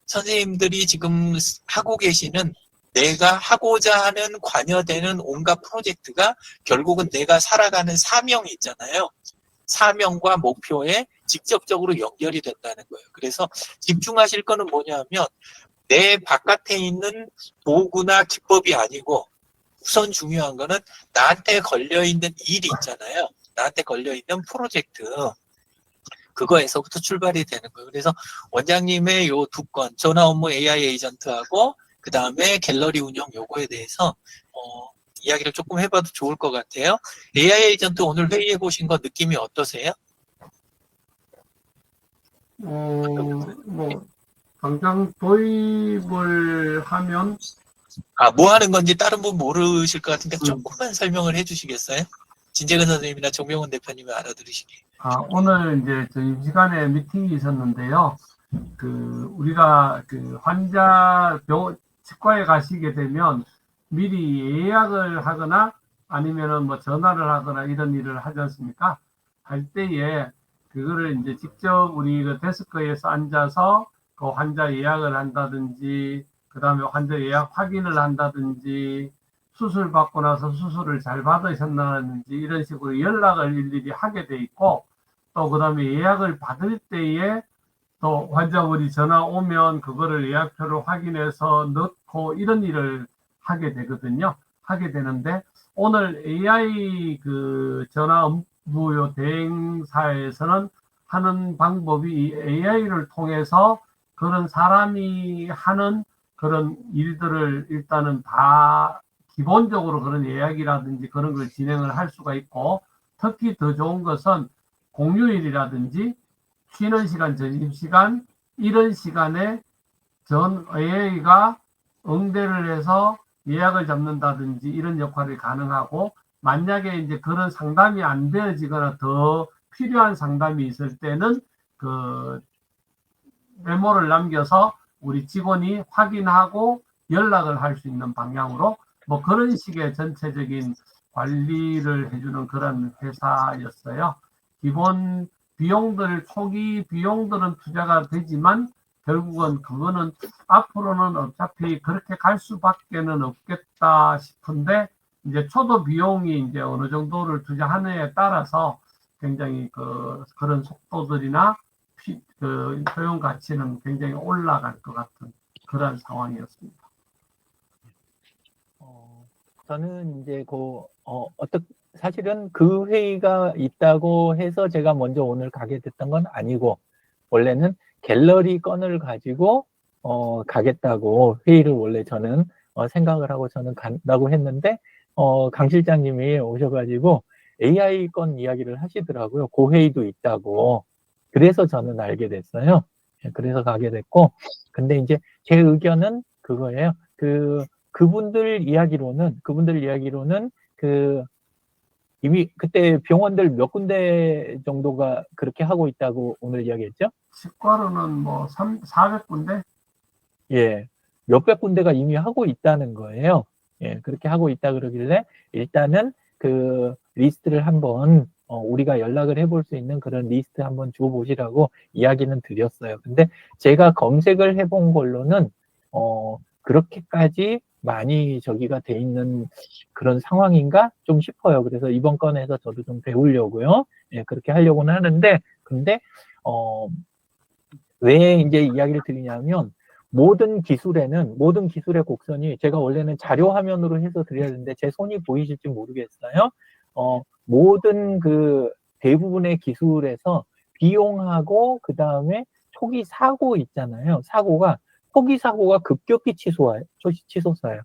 선생님들이 지금 하고 계시는 내가 하고자 하는 관여되는 온갖 프로젝트가 결국은 내가 살아가는 사명이 있잖아요. 사명과 목표에 직접적으로 연결이 된다는 거예요. 그래서 집중하실 거는 뭐냐면 내 바깥에 있는 도구나 기법이 아니고 우선 중요한 거는 나한테 걸려있는 일이 있잖아요. 나한테 걸려있는 프로젝트. 그거에서부터 출발이 되는 거예요. 그래서 원장님의 요 두 건, 전화 업무 AI 에이전트하고 그 다음에 갤러리 운영 요거에 대해서 이야기를 조금 해봐도 좋을 것 같아요. AI 에이전트 오늘 회의해 보신 거 느낌이 어떠세요?
뭐 당장 도입을 하면
뭐 하는 건지 다른 분 모르실 것 같으니까 조금만 설명을 해주시겠어요? 진재근 선생님이나 정명훈 대표님이 알아들으시기.
오늘 이제 저희 시간에 미팅이 있었는데요. 우리가 환자 치과에 가시게 되면 미리 예약을 하거나 아니면은 뭐 전화를 하거나 이런 일을 하지 않습니까? 할 때에 그거를 이제 직접 우리 데스크에서 앉아서 그 환자 예약을 한다든지, 그 다음에 환자 예약 확인을 한다든지, 수술 받고 나서 수술을 잘 받으셨나든지 이런 식으로 연락을 일일이 하게 돼 있고, 또 그 다음에 예약을 받을 때에 또 환자분이 전화 오면 그거를 예약표를 확인해서 넣고 이런 일을 하게 되거든요. 하게 되는데 오늘 AI 그 전화 업무요 대행사에서는 하는 방법이 이 AI를 통해서 그런 사람이 하는 그런 일들을 일단은 다 기본적으로 그런 예약이라든지 그런 걸 진행을 할 수가 있고, 특히 더 좋은 것은 공휴일이라든지 쉬는 시간, 점심시간 이런 시간에 전 AI가 응대를 해서 예약을 잡는다든지 이런 역할이 가능하고, 만약에 이제 그런 상담이 안 되어지거나 더 필요한 상담이 있을 때는 그 메모를 남겨서 우리 직원이 확인하고 연락을 할 수 있는 방향으로 뭐 그런 식의 전체적인 관리를 해주는 그런 회사였어요. 기본 비용들, 초기 비용들은 투자가 되지만 결국은 그거는 앞으로는 어차피 그렇게 갈 수밖에는 없겠다 싶은데, 이제 초도 비용이 이제 어느 정도를 투자하느냐에 따라서 굉장히 그런 속도들이나 그 효용 가치는 굉장히 올라갈 것 같은 그런 상황이었습니다.
저는 이제 사실은 그 회의가 있다고 해서 제가 먼저 오늘 가게 됐던 건 아니고, 원래는 갤러리 건을 가지고 가겠다고 회의를 원래 저는 생각을 하고 저는 간다고 했는데, 강 실장님이 오셔가지고 AI 건 이야기를 하시더라고요. 그 회의도 있다고. 그래서 저는 알게 됐어요. 그래서 가게 됐고, 근데 이제 제 의견은 그거예요. 그분들 이야기로는 이미 그때 병원들 몇 군데 정도가 그렇게 하고 있다고 오늘 이야기했죠?
치과로는 뭐 400군데?
예. 몇백 군데가 이미 하고 있다는 거예요. 예, 그렇게 하고 있다 그러길래 일단은 그 리스트를 한번 우리가 연락을 해볼 수 있는 그런 리스트 한번 줘보시라고 이야기는 드렸어요. 근데 제가 검색을 해본 걸로는 그렇게까지 많이 저기가 돼 있는 그런 상황인가 좀 싶어요. 그래서 이번 건에서 저도 좀 배우려고요. 예, 그렇게 하려고는 하는데, 근데 왜 이제 이야기를 드리냐면, 모든 기술의 곡선이, 제가 원래는 자료 화면으로 해서 드려야 되는데 제 손이 보이실지 모르겠어요. 모든 대부분의 기술에서 비용하고 그 다음에 초기 사고 있잖아요. 초기 사고가 급격히 치솟아요.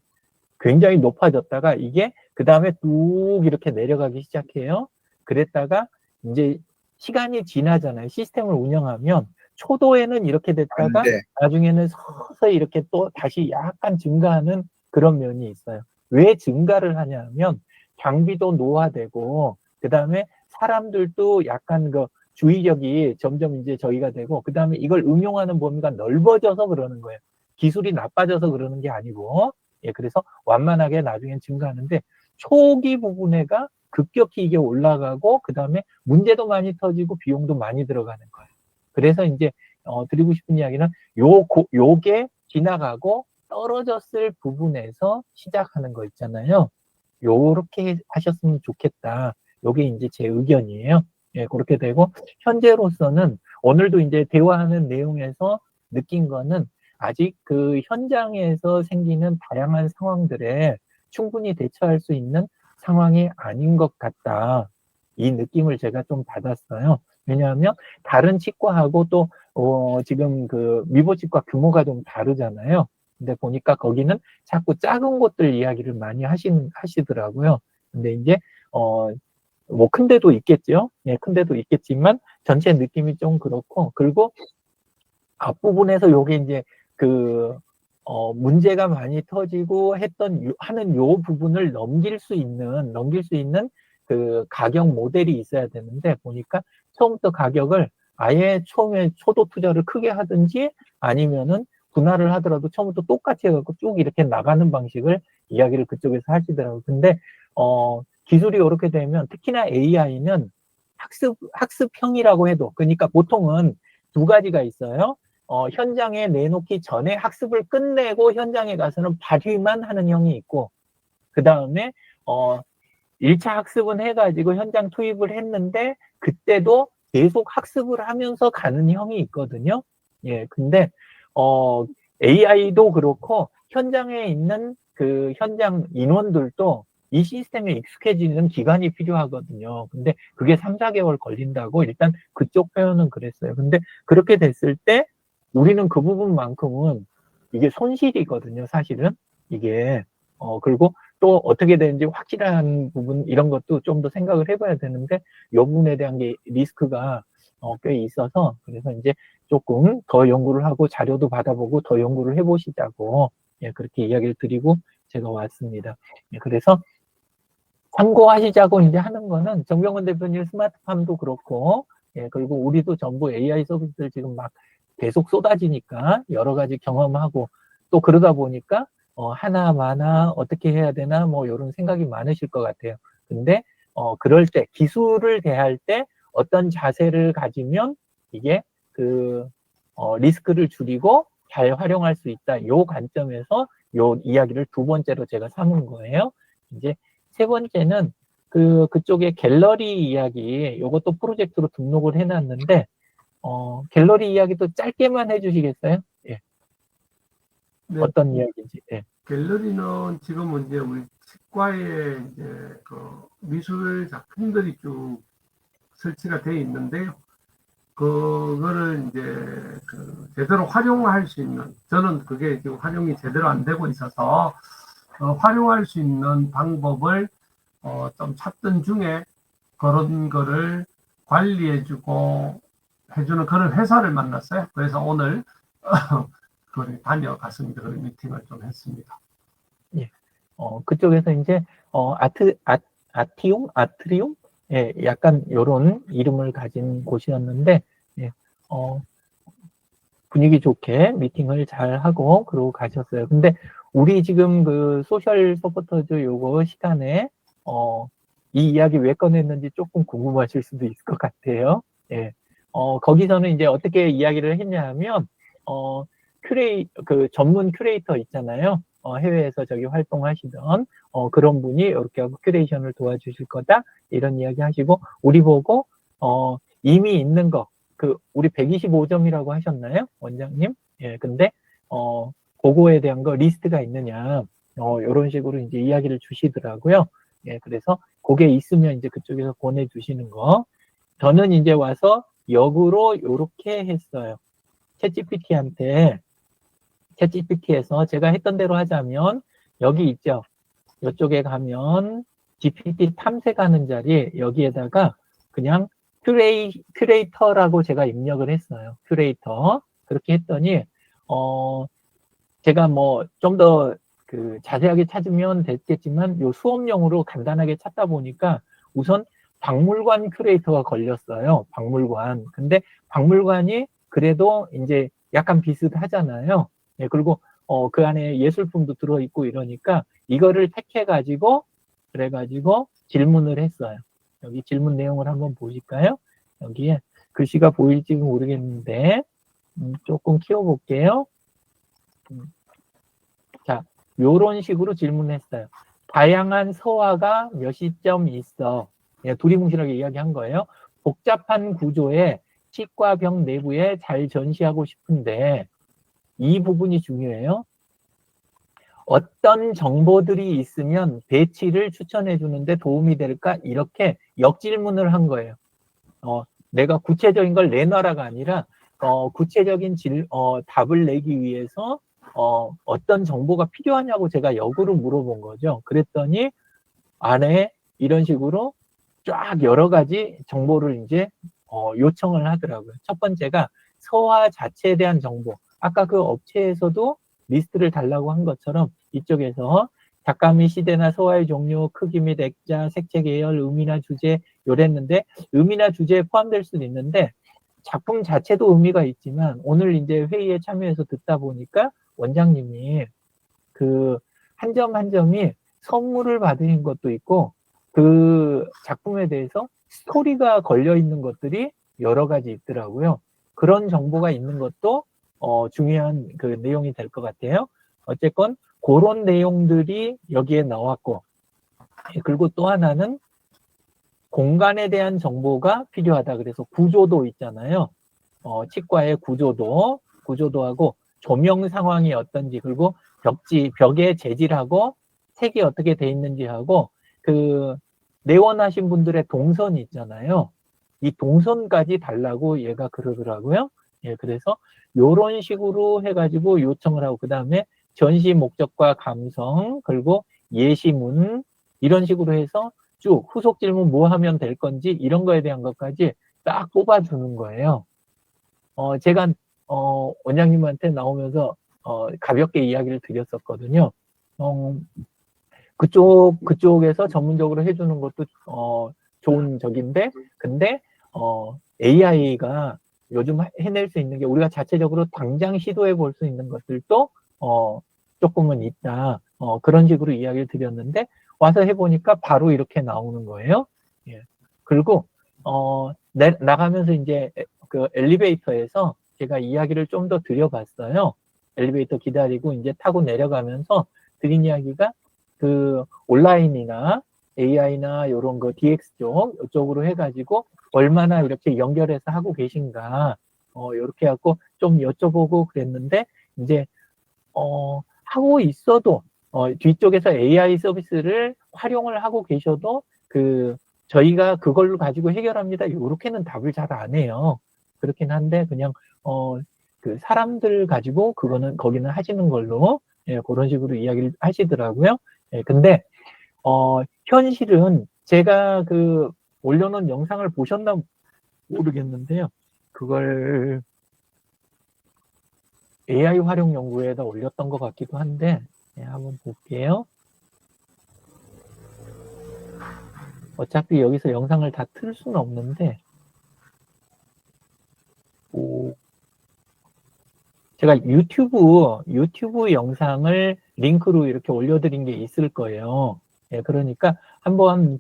굉장히 높아졌다가 이게 그 다음에 뚝 이렇게 내려가기 시작해요. 그랬다가 이제 시간이 지나잖아요. 시스템을 운영하면 초도에는 이렇게 됐다가 나중에는 서서히 이렇게 또 다시 약간 증가하는 그런 면이 있어요. 왜 증가를 하냐면 장비도 노화되고 그 다음에 사람들도 약간 주의력이 점점 이제 저희가 되고 그 다음에 이걸 응용하는 범위가 넓어져서 그러는 거예요. 기술이 나빠져서 그러는 게 아니고, 예, 그래서 완만하게 나중엔 증가하는데 초기 부분에가 급격히 이게 올라가고 그 다음에 문제도 많이 터지고 비용도 많이 들어가는 거예요. 그래서 이제 드리고 싶은 이야기는 요게 지나가고 떨어졌을 부분에서 시작하는 거 있잖아요. 요렇게 하셨으면 좋겠다. 요게 이제 제 의견이에요. 예, 그렇게 되고 현재로서는 오늘도 이제 대화하는 내용에서 느낀 거는 아직 그 현장에서 생기는 다양한 상황들에 충분히 대처할 수 있는 상황이 아닌 것 같다. 이 느낌을 제가 좀 받았어요. 왜냐하면 다른 치과하고 또 지금 미보치과 규모가 좀 다르잖아요. 근데 보니까 거기는 자꾸 작은 곳들 이야기를 많이 하시더라고요. 근데 이제 뭐 큰 데도 있겠죠. 예, 큰 데도 있겠지만 전체 느낌이 좀 그렇고, 그리고 앞부분에서 요게 이제 문제가 많이 터지고 하는 요 부분을 넘길 수 있는 그 가격 모델이 있어야 되는데, 보니까 처음부터 가격을 아예 처음에 초도 투자를 크게 하든지 아니면은 분할을 하더라도 처음부터 똑같이 해갖고 쭉 이렇게 나가는 방식을 이야기를 그쪽에서 하시더라고요. 근데, 기술이 이렇게 되면 특히나 AI는 학습형이라고 해도, 그러니까 보통은 두 가지가 있어요. 현장에 내놓기 전에 학습을 끝내고 현장에 가서는 발휘만 하는 형이 있고, 그 다음에 1차 학습은 해가지고 현장 투입을 했는데 그때도 계속 학습을 하면서 가는 형이 있거든요. 예, 근데 AI도 그렇고 현장에 있는 그 현장 인원들도 이 시스템에 익숙해지는 기간이 필요하거든요. 근데 그게 3, 4개월 걸린다고 일단 그쪽 표현은 그랬어요. 근데 그렇게 됐을 때 우리는 그 부분만큼은 이게 손실이거든요, 사실은. 이게 그리고 또 어떻게 되는지 확실한 부분 이런 것도 좀 더 생각을 해봐야 되는데 이 부분에 대한 게 리스크가 꽤 있어서 그래서 이제 조금 더 연구를 하고 자료도 받아보고 더 연구를 해보시자고 예, 그렇게 이야기를 드리고 제가 왔습니다. 예, 그래서 참고하시자고 이제 하는 거는 정병원 대표님 스마트팜도 그렇고 예, 그리고 우리도 전부 AI 서비스를 지금 막 계속 쏟아지니까 여러 가지 경험하고 또 그러다 보니까 하나마나 어떻게 해야 되나 뭐 이런 생각이 많으실 것 같아요. 근데 그럴 때 기술을 대할 때 어떤 자세를 가지면 이게 그 리스크를 줄이고 잘 활용할 수 있다. 요 관점에서 요 이야기를 두 번째로 제가 삼은 거예요. 이제 세 번째는 그쪽에 갤러리 이야기 요것도 프로젝트로 등록을 해놨는데 갤러리 이야기도 짧게만 해주시겠어요? 예.
네,
어떤 이야기인지. 예.
갤러리는 지금은 이제 우리 치과에 이제 그 미술 작품들이 쭉 설치가 돼 있는데요. 그거를 이제 그 제대로 활용할 수 있는, 저는 그게 지금 활용이 제대로 안 되고 있어서 활용할 수 있는 방법을 좀 찾던 중에 그런 거를 관리해주고 해주는 그런 회사를 만났어요. 그래서 오늘 거기 다녀갔습니다. 그 미팅을 좀 했습니다.
예. 그쪽에서 이제 아트리움? 예, 약간 요런 이름을 가진 곳이었는데 예, 분위기 좋게 미팅을 잘 하고 그러고 가셨어요. 근데 우리 지금 그 소셜 서포터즈 요거 시간에 이 이야기 왜 꺼냈는지 조금 궁금하실 수도 있을 것 같아요. 예. 거기서는 이제 어떻게 이야기를 했냐면 그 전문 큐레이터 있잖아요. 해외에서 저기 활동하시던 그런 분이 이렇게 하고 큐레이션을 도와주실 거다 이런 이야기 하시고 우리 보고 이미 있는 거 우리 125점이라고 하셨나요, 원장님? 예, 근데 그거에 대한 거 리스트가 있느냐 이런 식으로 이제 이야기를 주시더라고요. 예, 그래서 그게 있으면 이제 그쪽에서 보내주시는 거. 저는 이제 와서 역으로 이렇게 했어요. 챗GPT에서 제가 했던 대로 하자면 여기 있죠. 이쪽에 가면 GPT 탐색하는 자리 여기에다가 그냥 큐레이터라고 제가 입력을 했어요. 큐레이터. 그렇게 했더니 제가 뭐 좀 더 그 자세하게 찾으면 됐겠지만 요 수업용으로 간단하게 찾다 보니까 우선 박물관 큐레이터가 걸렸어요. 박물관. 근데 박물관이 그래도 이제 약간 비슷하잖아요. 예, 그리고 그 안에 예술품도 들어있고 이러니까 이거를 택해가지고 그래가지고 질문을 했어요. 여기 질문 내용을 한번 보실까요? 여기에 글씨가 보일지 모르겠는데 조금 키워볼게요. 자, 요런 식으로 질문했어요. 다양한 서화가 몇 시점 있어. 예, 두리뭉실하게 이야기한 거예요. 복잡한 구조의 치과병 내부에 잘 전시하고 싶은데 이 부분이 중요해요. 어떤 정보들이 있으면 배치를 추천해 주는데 도움이 될까? 이렇게 역질문을 한 거예요. 내가 구체적인 걸 내놔라가 아니라 구체적인 답을 내기 위해서 어떤 정보가 필요하냐고 제가 역으로 물어본 거죠. 그랬더니 안에 이런 식으로 쫙 여러 가지 정보를 이제 요청을 하더라고요. 첫 번째가 서화 자체에 대한 정보. 아까 그 업체에서도 리스트를 달라고 한 것처럼 이쪽에서 작가 및 시대나 서화의 종류, 크기 및 액자, 색채 계열, 의미나 주제 요랬는데 의미나 주제에 포함될 수도 있는데 작품 자체도 의미가 있지만 오늘 이제 회의에 참여해서 듣다 보니까 원장님이 그 한 점 한 점이 선물을 받으신 것도 있고 그 작품에 대해서 스토리가 걸려 있는 것들이 여러 가지 있더라고요. 그런 정보가 있는 것도 중요한 그 내용이 될 것 같아요. 어쨌건 그런 내용들이 여기에 나왔고 그리고 또 하나는 공간에 대한 정보가 필요하다. 그래서 구조도 있잖아요. 치과의 구조도 구조도 하고 조명 상황이 어떤지 그리고 벽의 재질하고 색이 어떻게 돼 있는지 하고 그 내원하신 분들의 동선 있잖아요. 이 동선까지 달라고 얘가 그러더라고요. 예, 그래서 요런 식으로 해가지고 요청을 하고 그 다음에 전시 목적과 감성 그리고 예시문 이런 식으로 해서 쭉 후속 질문 뭐 하면 될 건지 이런 거에 대한 것까지 딱 뽑아주는 거예요. 제가 원장님한테 나오면서 가볍게 이야기를 드렸었거든요. 그쪽에서 전문적으로 해주는 것도 좋은 적인데 근데 AI가 요즘 해낼 수 있는 게 우리가 자체적으로 당장 시도해 볼 수 있는 것들도 조금은 있다. 그런 식으로 이야기를 드렸는데 와서 해보니까 바로 이렇게 나오는 거예요. 예. 그리고 나가면서 이제 그 엘리베이터에서 제가 이야기를 좀 더 드려봤어요. 엘리베이터 기다리고 이제 타고 내려가면서 드린 이야기가 그 온라인이나 AI나 이런 거 DX 이쪽으로 해가지고 얼마나 이렇게 연결해서 하고 계신가 이렇게 하고 좀 여쭤보고 그랬는데 이제 하고 있어도 뒤쪽에서 AI 서비스를 활용을 하고 계셔도 저희가 그걸로 가지고 해결합니다. 이렇게는 답을 잘 안 해요. 그렇긴 한데 그냥 그 사람들 가지고 거기는 하시는 걸로 예, 그런 식으로 이야기를 하시더라고요. 예, 근데 현실은 제가 올려놓은 영상을 보셨나 모르겠는데요. 그걸 AI 활용 연구에다 올렸던 것 같기도 한데 예, 한번 볼게요. 어차피 여기서 영상을 다 틀 수는 없는데 제가 유튜브 영상을 링크로 이렇게 올려드린 게 있을 거예요. 예, 그러니까 한번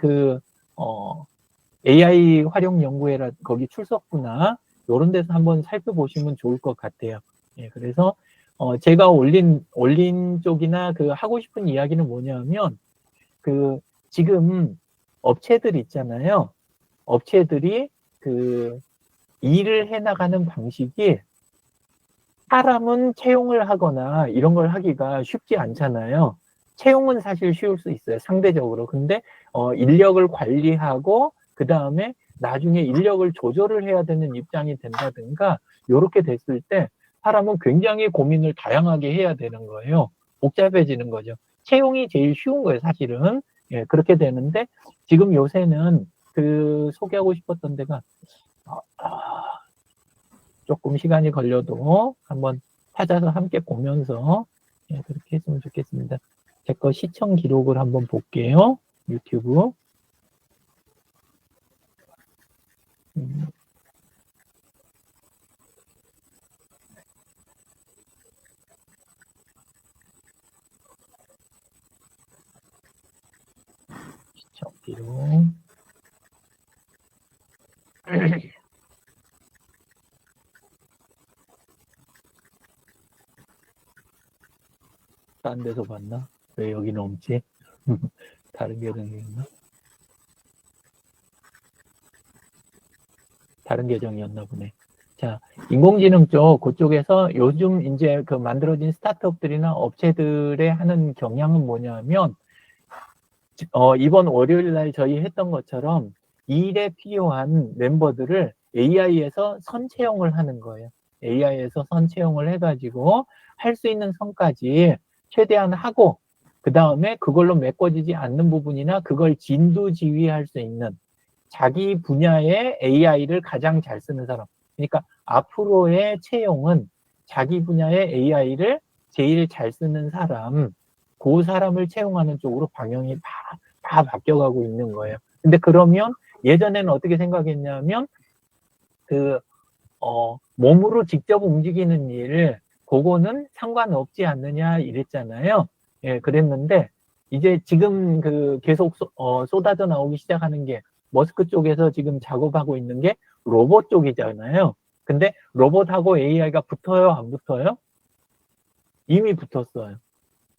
AI 활용 연구회라 거기 출석부나 이런 데서 한번 살펴보시면 좋을 것 같아요. 예, 그래서 제가 올린 쪽이나 하고 싶은 이야기는 뭐냐면 지금 업체들 있잖아요. 업체들이 일을 해나가는 방식이 사람은 채용을 하거나 이런 걸 하기가 쉽지 않잖아요. 채용은 사실 쉬울 수 있어요. 상대적으로. 근데 인력을 관리하고 그 다음에 나중에 인력을 조절을 해야 되는 입장이 된다든가 이렇게 됐을 때 사람은 굉장히 고민을 다양하게 해야 되는 거예요. 복잡해지는 거죠. 채용이 제일 쉬운 거예요. 사실은. 예, 그렇게 되는데 지금 요새는 소개하고 싶었던 데가 조금 시간이 걸려도 한번 찾아서 함께 보면서 예, 그렇게 했으면 좋겠습니다. 제 거 시청 기록을 한번 볼게요. 유튜브. 시청 기록. 딴 데서 봤나? 왜 여기는 없지? 다른 계정이었나? 다른 계정이었나 보네. 자, 인공지능 그쪽에서 요즘 이제 만들어진 스타트업들이나 업체들의 하는 경향은 뭐냐면, 이번 월요일 날 저희 했던 것처럼 일에 필요한 멤버들을 AI에서 선채용을 하는 거예요. AI에서 선채용을 해가지고 할 수 있는 선까지 최대한 하고 그 다음에 그걸로 메꿔지지 않는 부분이나 그걸 진두지휘할 수 있는 자기 분야의 AI를 가장 잘 쓰는 사람. 그러니까 앞으로의 채용은 자기 분야의 AI를 제일 잘 쓰는 사람, 그 사람을 채용하는 쪽으로 방향이 다 바뀌어가고 있는 거예요. 근데 그러면 예전에는 어떻게 생각했냐면 몸으로 직접 움직이는 일, 그거는 상관없지 않느냐 이랬잖아요. 예, 그랬는데 이제 지금 계속 쏟아져 나오기 시작하는 게 머스크 쪽에서 지금 작업하고 있는 게 로봇 쪽이잖아요. 근데 로봇하고 AI가 붙어요, 안 붙어요? 이미 붙었어요.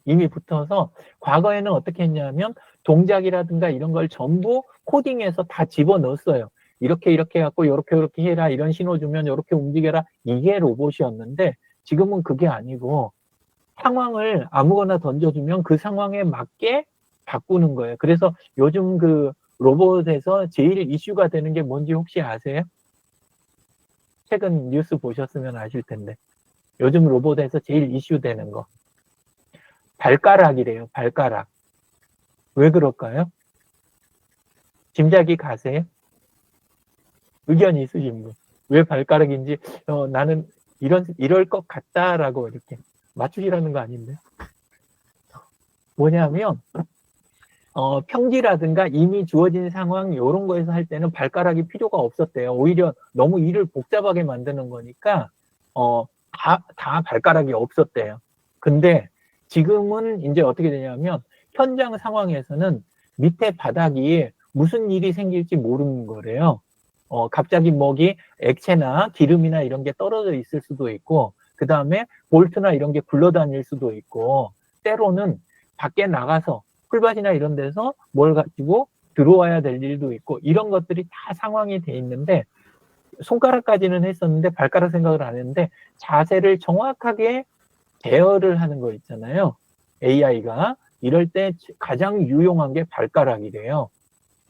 이미 붙어서 과거에는 어떻게 했냐면 동작이라든가 이런 걸 전부 코딩해서 다 집어넣었어요. 이렇게 해갖고 이렇게 해라, 이런 신호 주면 이렇게 움직여라. 이게 로봇이었는데 지금은 그게 아니고 상황을 아무거나 던져주면 그 상황에 맞게 바꾸는 거예요. 그래서 요즘 그 로봇에서 제일 이슈가 되는 게 뭔지 혹시 아세요? 최근 뉴스 보셨으면 아실 텐데. 요즘 로봇에서 제일 이슈 되는 거. 발가락이래요, 발가락. 왜 그럴까요? 짐작이 가세요? 의견이 있으신 분. 왜 발가락인지, 나는 이럴 것 같다라고 이렇게 맞추시라는 거 아닌데. 뭐냐면, 평지라든가 이미 주어진 상황, 이런 거에서 할 때는 발가락이 필요가 없었대요. 오히려 너무 일을 복잡하게 만드는 거니까, 다 발가락이 없었대요. 근데 지금은 이제 어떻게 되냐면, 현장 상황에서는 밑에 바닥이 무슨 일이 생길지 모르는 거래요. 갑자기 뭐기 액체나 기름이나 이런 게 떨어져 있을 수도 있고, 그 다음에 볼트나 이런 게 굴러다닐 수도 있고, 때로는 밖에 나가서 풀밭이나 이런 데서 뭘 가지고 들어와야 될 일도 있고, 이런 것들이 다 상황이 돼 있는데, 손가락까지는 했었는데 발가락 생각을 안 했는데, 자세를 정확하게 제어를 하는 거 있잖아요. AI가. 이럴 때 가장 유용한 게 발가락이래요.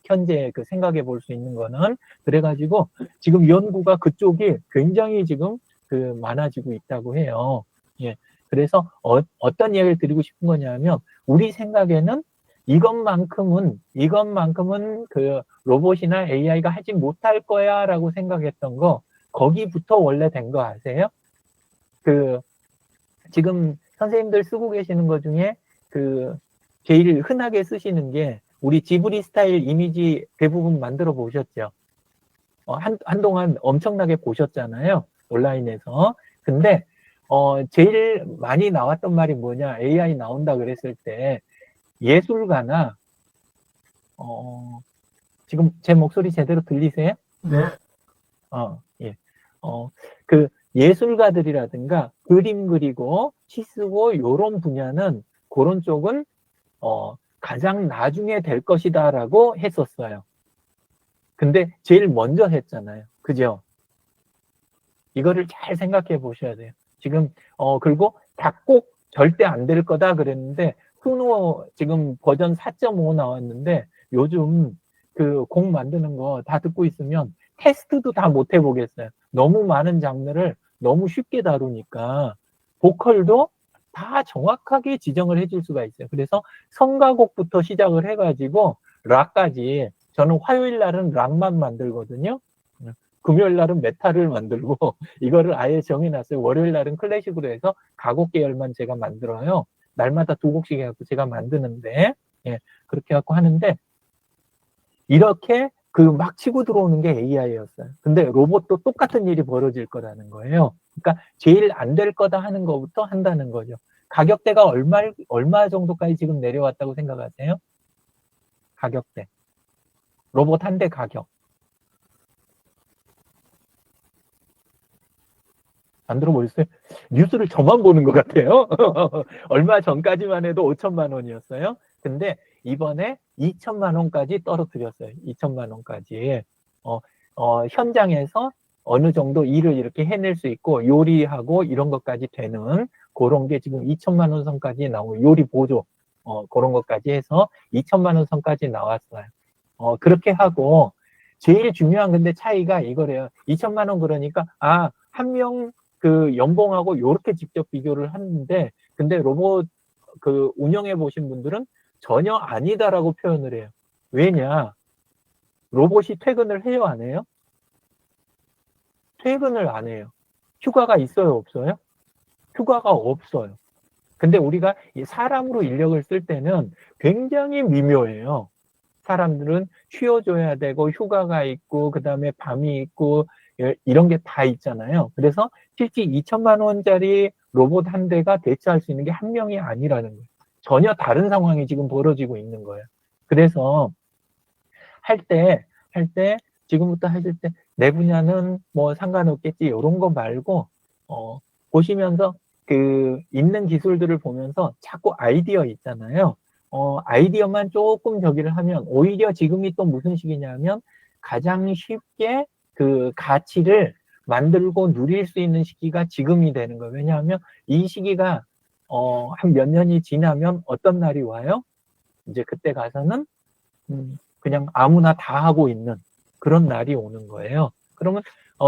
현재 그 생각해 볼 수 있는 거는. 그래가지고 지금 연구가 그쪽이 굉장히 지금 그 많아지고 있다고 해요. 예. 그래서 어떤 이야기를 드리고 싶은 거냐면, 우리 생각에는 이것만큼은 그 로봇이나 AI가 하지 못할 거야 라고 생각했던 거, 거기부터 원래 된 거 아세요? 그 지금 선생님들 쓰고 계시는 것 중에 그 제일 흔하게 쓰시는 게 우리 지브리 스타일 이미지 대부분 만들어 보셨죠? 한동안 엄청나게 보셨잖아요. 온라인에서. 근데 제일 많이 나왔던 말이 뭐냐, AI 나온다 그랬을 때 예술가나 지금 제 목소리 제대로 들리세요?
네.
예. 그 예술가들이라든가 그림 그리고 시 쓰고 요런 분야는, 그런 쪽은 가장 나중에 될 것이다라고 했었어요. 근데 제일 먼저 했잖아요. 그죠? 이거를 잘 생각해 보셔야 돼요. 지금 그리고 작곡 절대 안 될 거다 그랬는데, 후노 지금 버전 4.5 나왔는데, 요즘 그 곡 만드는 거 다 듣고 있으면 테스트도 다 못 해보겠어요. 너무 많은 장르를 너무 쉽게 다루니까 보컬도 다 정확하게 지정을 해줄 수가 있어요. 그래서 성가곡부터 시작을 해가지고 락까지, 저는 화요일 날은 락만 만들거든요. 금요일 날은 메탈을 만들고, 이거를 아예 정해놨어요. 월요일 날은 클래식으로 해서 가곡 계열만 제가 만들어요. 날마다 2곡씩 해갖고 제가 만드는데, 예, 그렇게 해갖고 하는데, 이렇게 그 막 치고 들어오는 게 AI였어요. 근데 로봇도 똑같은 일이 벌어질 거라는 거예요. 그러니까 제일 안 될 거다 하는 것부터 한다는 거죠. 가격대가 얼마 정도까지 지금 내려왔다고 생각하세요? 가격대. 로봇 한 대 가격. 안 들어보셨어요? 뉴스를 저만 보는 것 같아요. 얼마 전까지만 해도 5천만 원이었어요. 근데 이번에 2천만 원까지 떨어뜨렸어요. 2천만 원까지. 현장에서 어느 정도 일을 이렇게 해낼 수 있고, 요리하고 이런 것까지 되는 그런 게 지금 2천만 원 선까지 나오고, 요리 보조, 그런 것까지 해서 2천만 원 선까지 나왔어요. 그렇게 하고, 제일 중요한 근데 차이가 이거래요. 2천만 원 그러니까, 한 명 그 연봉하고 요렇게 직접 비교를 하는데, 근데 로봇 그 운영해 보신 분들은 전혀 아니다라고 표현을 해요. 왜냐? 로봇이 퇴근을 해요, 안 해요? 퇴근을 안 해요. 휴가가 있어요, 없어요? 휴가가 없어요. 근데 우리가 사람으로 인력을 쓸 때는 굉장히 미묘해요. 사람들은 쉬어줘야 되고, 휴가가 있고, 그 다음에 밤이 있고, 이런 게 다 있잖아요. 그래서 실제 2천만 원짜리 로봇 한 대가 대체할 수 있는 게 한 명이 아니라는 거예요. 전혀 다른 상황이 지금 벌어지고 있는 거예요. 그래서 지금부터 하실 때 내 분야는 뭐 상관없겠지, 이런 거 말고, 보시면서 그 있는 기술들을 보면서 자꾸 아이디어 있잖아요. 아이디어만 조금 저기를 하면, 오히려 지금이 또 무슨 시기냐면 가장 쉽게 그 가치를 만들고 누릴 수 있는 시기가 지금이 되는 거예요. 왜냐하면 이 시기가 한 몇 년이 지나면 어떤 날이 와요? 이제 그때 가서는 그냥 아무나 다 하고 있는 그런 날이 오는 거예요. 그러면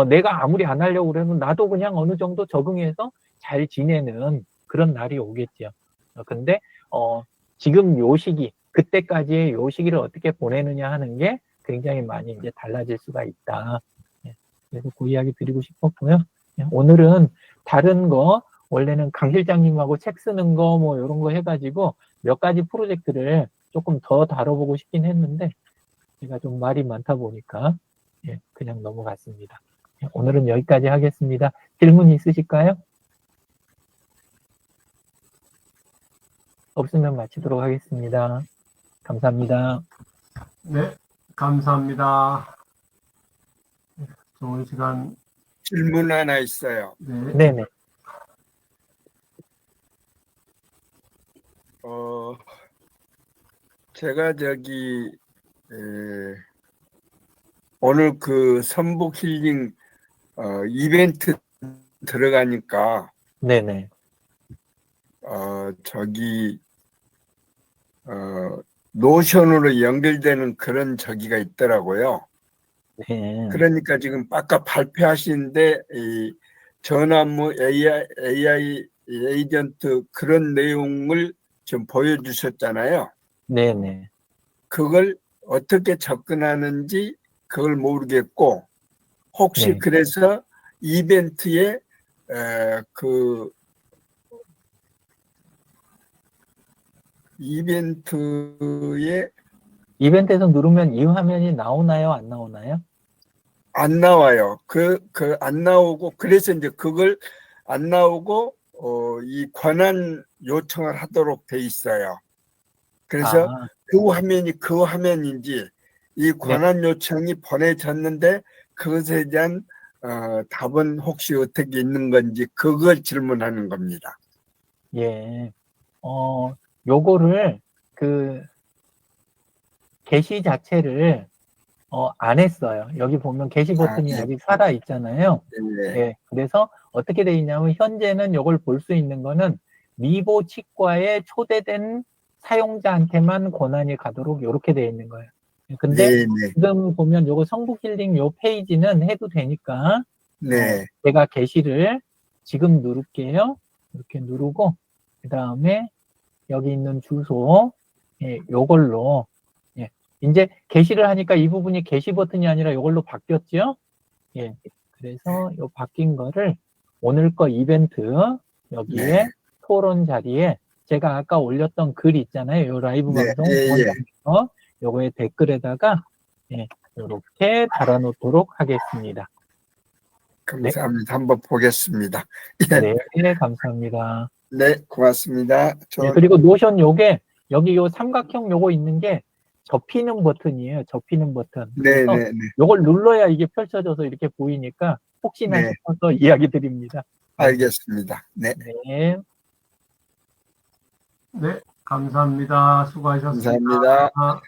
내가 아무리 안 하려고 그러면 나도 그냥 어느 정도 적응해서 잘 지내는 그런 날이 오겠죠. 근데 지금 요 시기, 그때까지의 요 시기를 어떻게 보내느냐 하는 게 굉장히 많이 이제 달라질 수가 있다. 그래서 그 이야기 드리고 싶었고요. 오늘은 다른 거, 원래는 강 실장님하고 책 쓰는 거 뭐 이런 거 해가지고 몇 가지 프로젝트를 조금 더 다뤄보고 싶긴 했는데 제가 좀 말이 많다 보니까 그냥 넘어갔습니다. 오늘은 여기까지 하겠습니다. 질문 있으실까요? 없으면 마치도록 하겠습니다. 감사합니다.
네, 감사합니다. 좋은 시간.
질문 하나 있어요.
네.
네네.
제가 오늘 그 선북 힐링 이벤트 들어가니까
네네.
노션으로 연결되는 그런 저기가 있더라고요.
네.
그러니까 지금 아까 발표하시는데 이 전화무 AI 에이전트 그런 내용을 좀 보여주셨잖아요.
네네.
그걸 어떻게 접근하는지 그걸 모르겠고 혹시
네.
그래서 이벤트에
이벤트에서 누르면 이 화면이 나오나요? 안 나오나요?
안 나와요. 안 나오고 그래서 이제 그걸 안 나오고 이 권한 요청을 하도록 돼 있어요. 그래서 그 화면인지 이 권한 요청이 보내졌는데 그것에 대한 답은 혹시 어떻게 있는 건지 그걸 질문하는 겁니다.
예. 요거를 게시 자체를 안 했어요. 여기 보면 게시 버튼이
네.
아직 살아 있잖아요.
네.
예. 그래서 어떻게 돼 있냐면 현재는 요걸 볼 수 있는 거는 미보 치과에 초대된 사용자한테만 권한이 가도록 이렇게 돼 있는 거예요. 근데
네, 네.
지금 보면 요거 성북 힐링 요 페이지는 해도 되니까
네.
제가 게시를 지금 누를게요. 이렇게 누르고 그 다음에 여기 있는 주소 요걸로 이제 게시를 하니까 이 부분이 게시 버튼이 아니라 요걸로 바뀌었죠. 그래서 요 바뀐 거를 오늘 거 이벤트 여기에
네.
토론 자리에 제가 아까 올렸던 글 있잖아요. 요 라이브
네,
방송
예, 예.
원장에서 요거의 댓글에다가 이렇게 달아놓도록 하겠습니다.
감사합니다. 한번 보겠습니다.
네, 감사합니다.
네, 고맙습니다.
그리고 노션 요게 여기 요 삼각형 요거 있는 게 접히는 버튼이에요. 접히는 버튼.
네,
그래서
네, 네.
요걸 눌러야 이게 펼쳐져서 이렇게 보이니까 혹시나
네.
싶어서 이야기 드립니다.
알겠습니다. 네.
네.
네, 감사합니다. 수고하셨습니다.
감사합니다.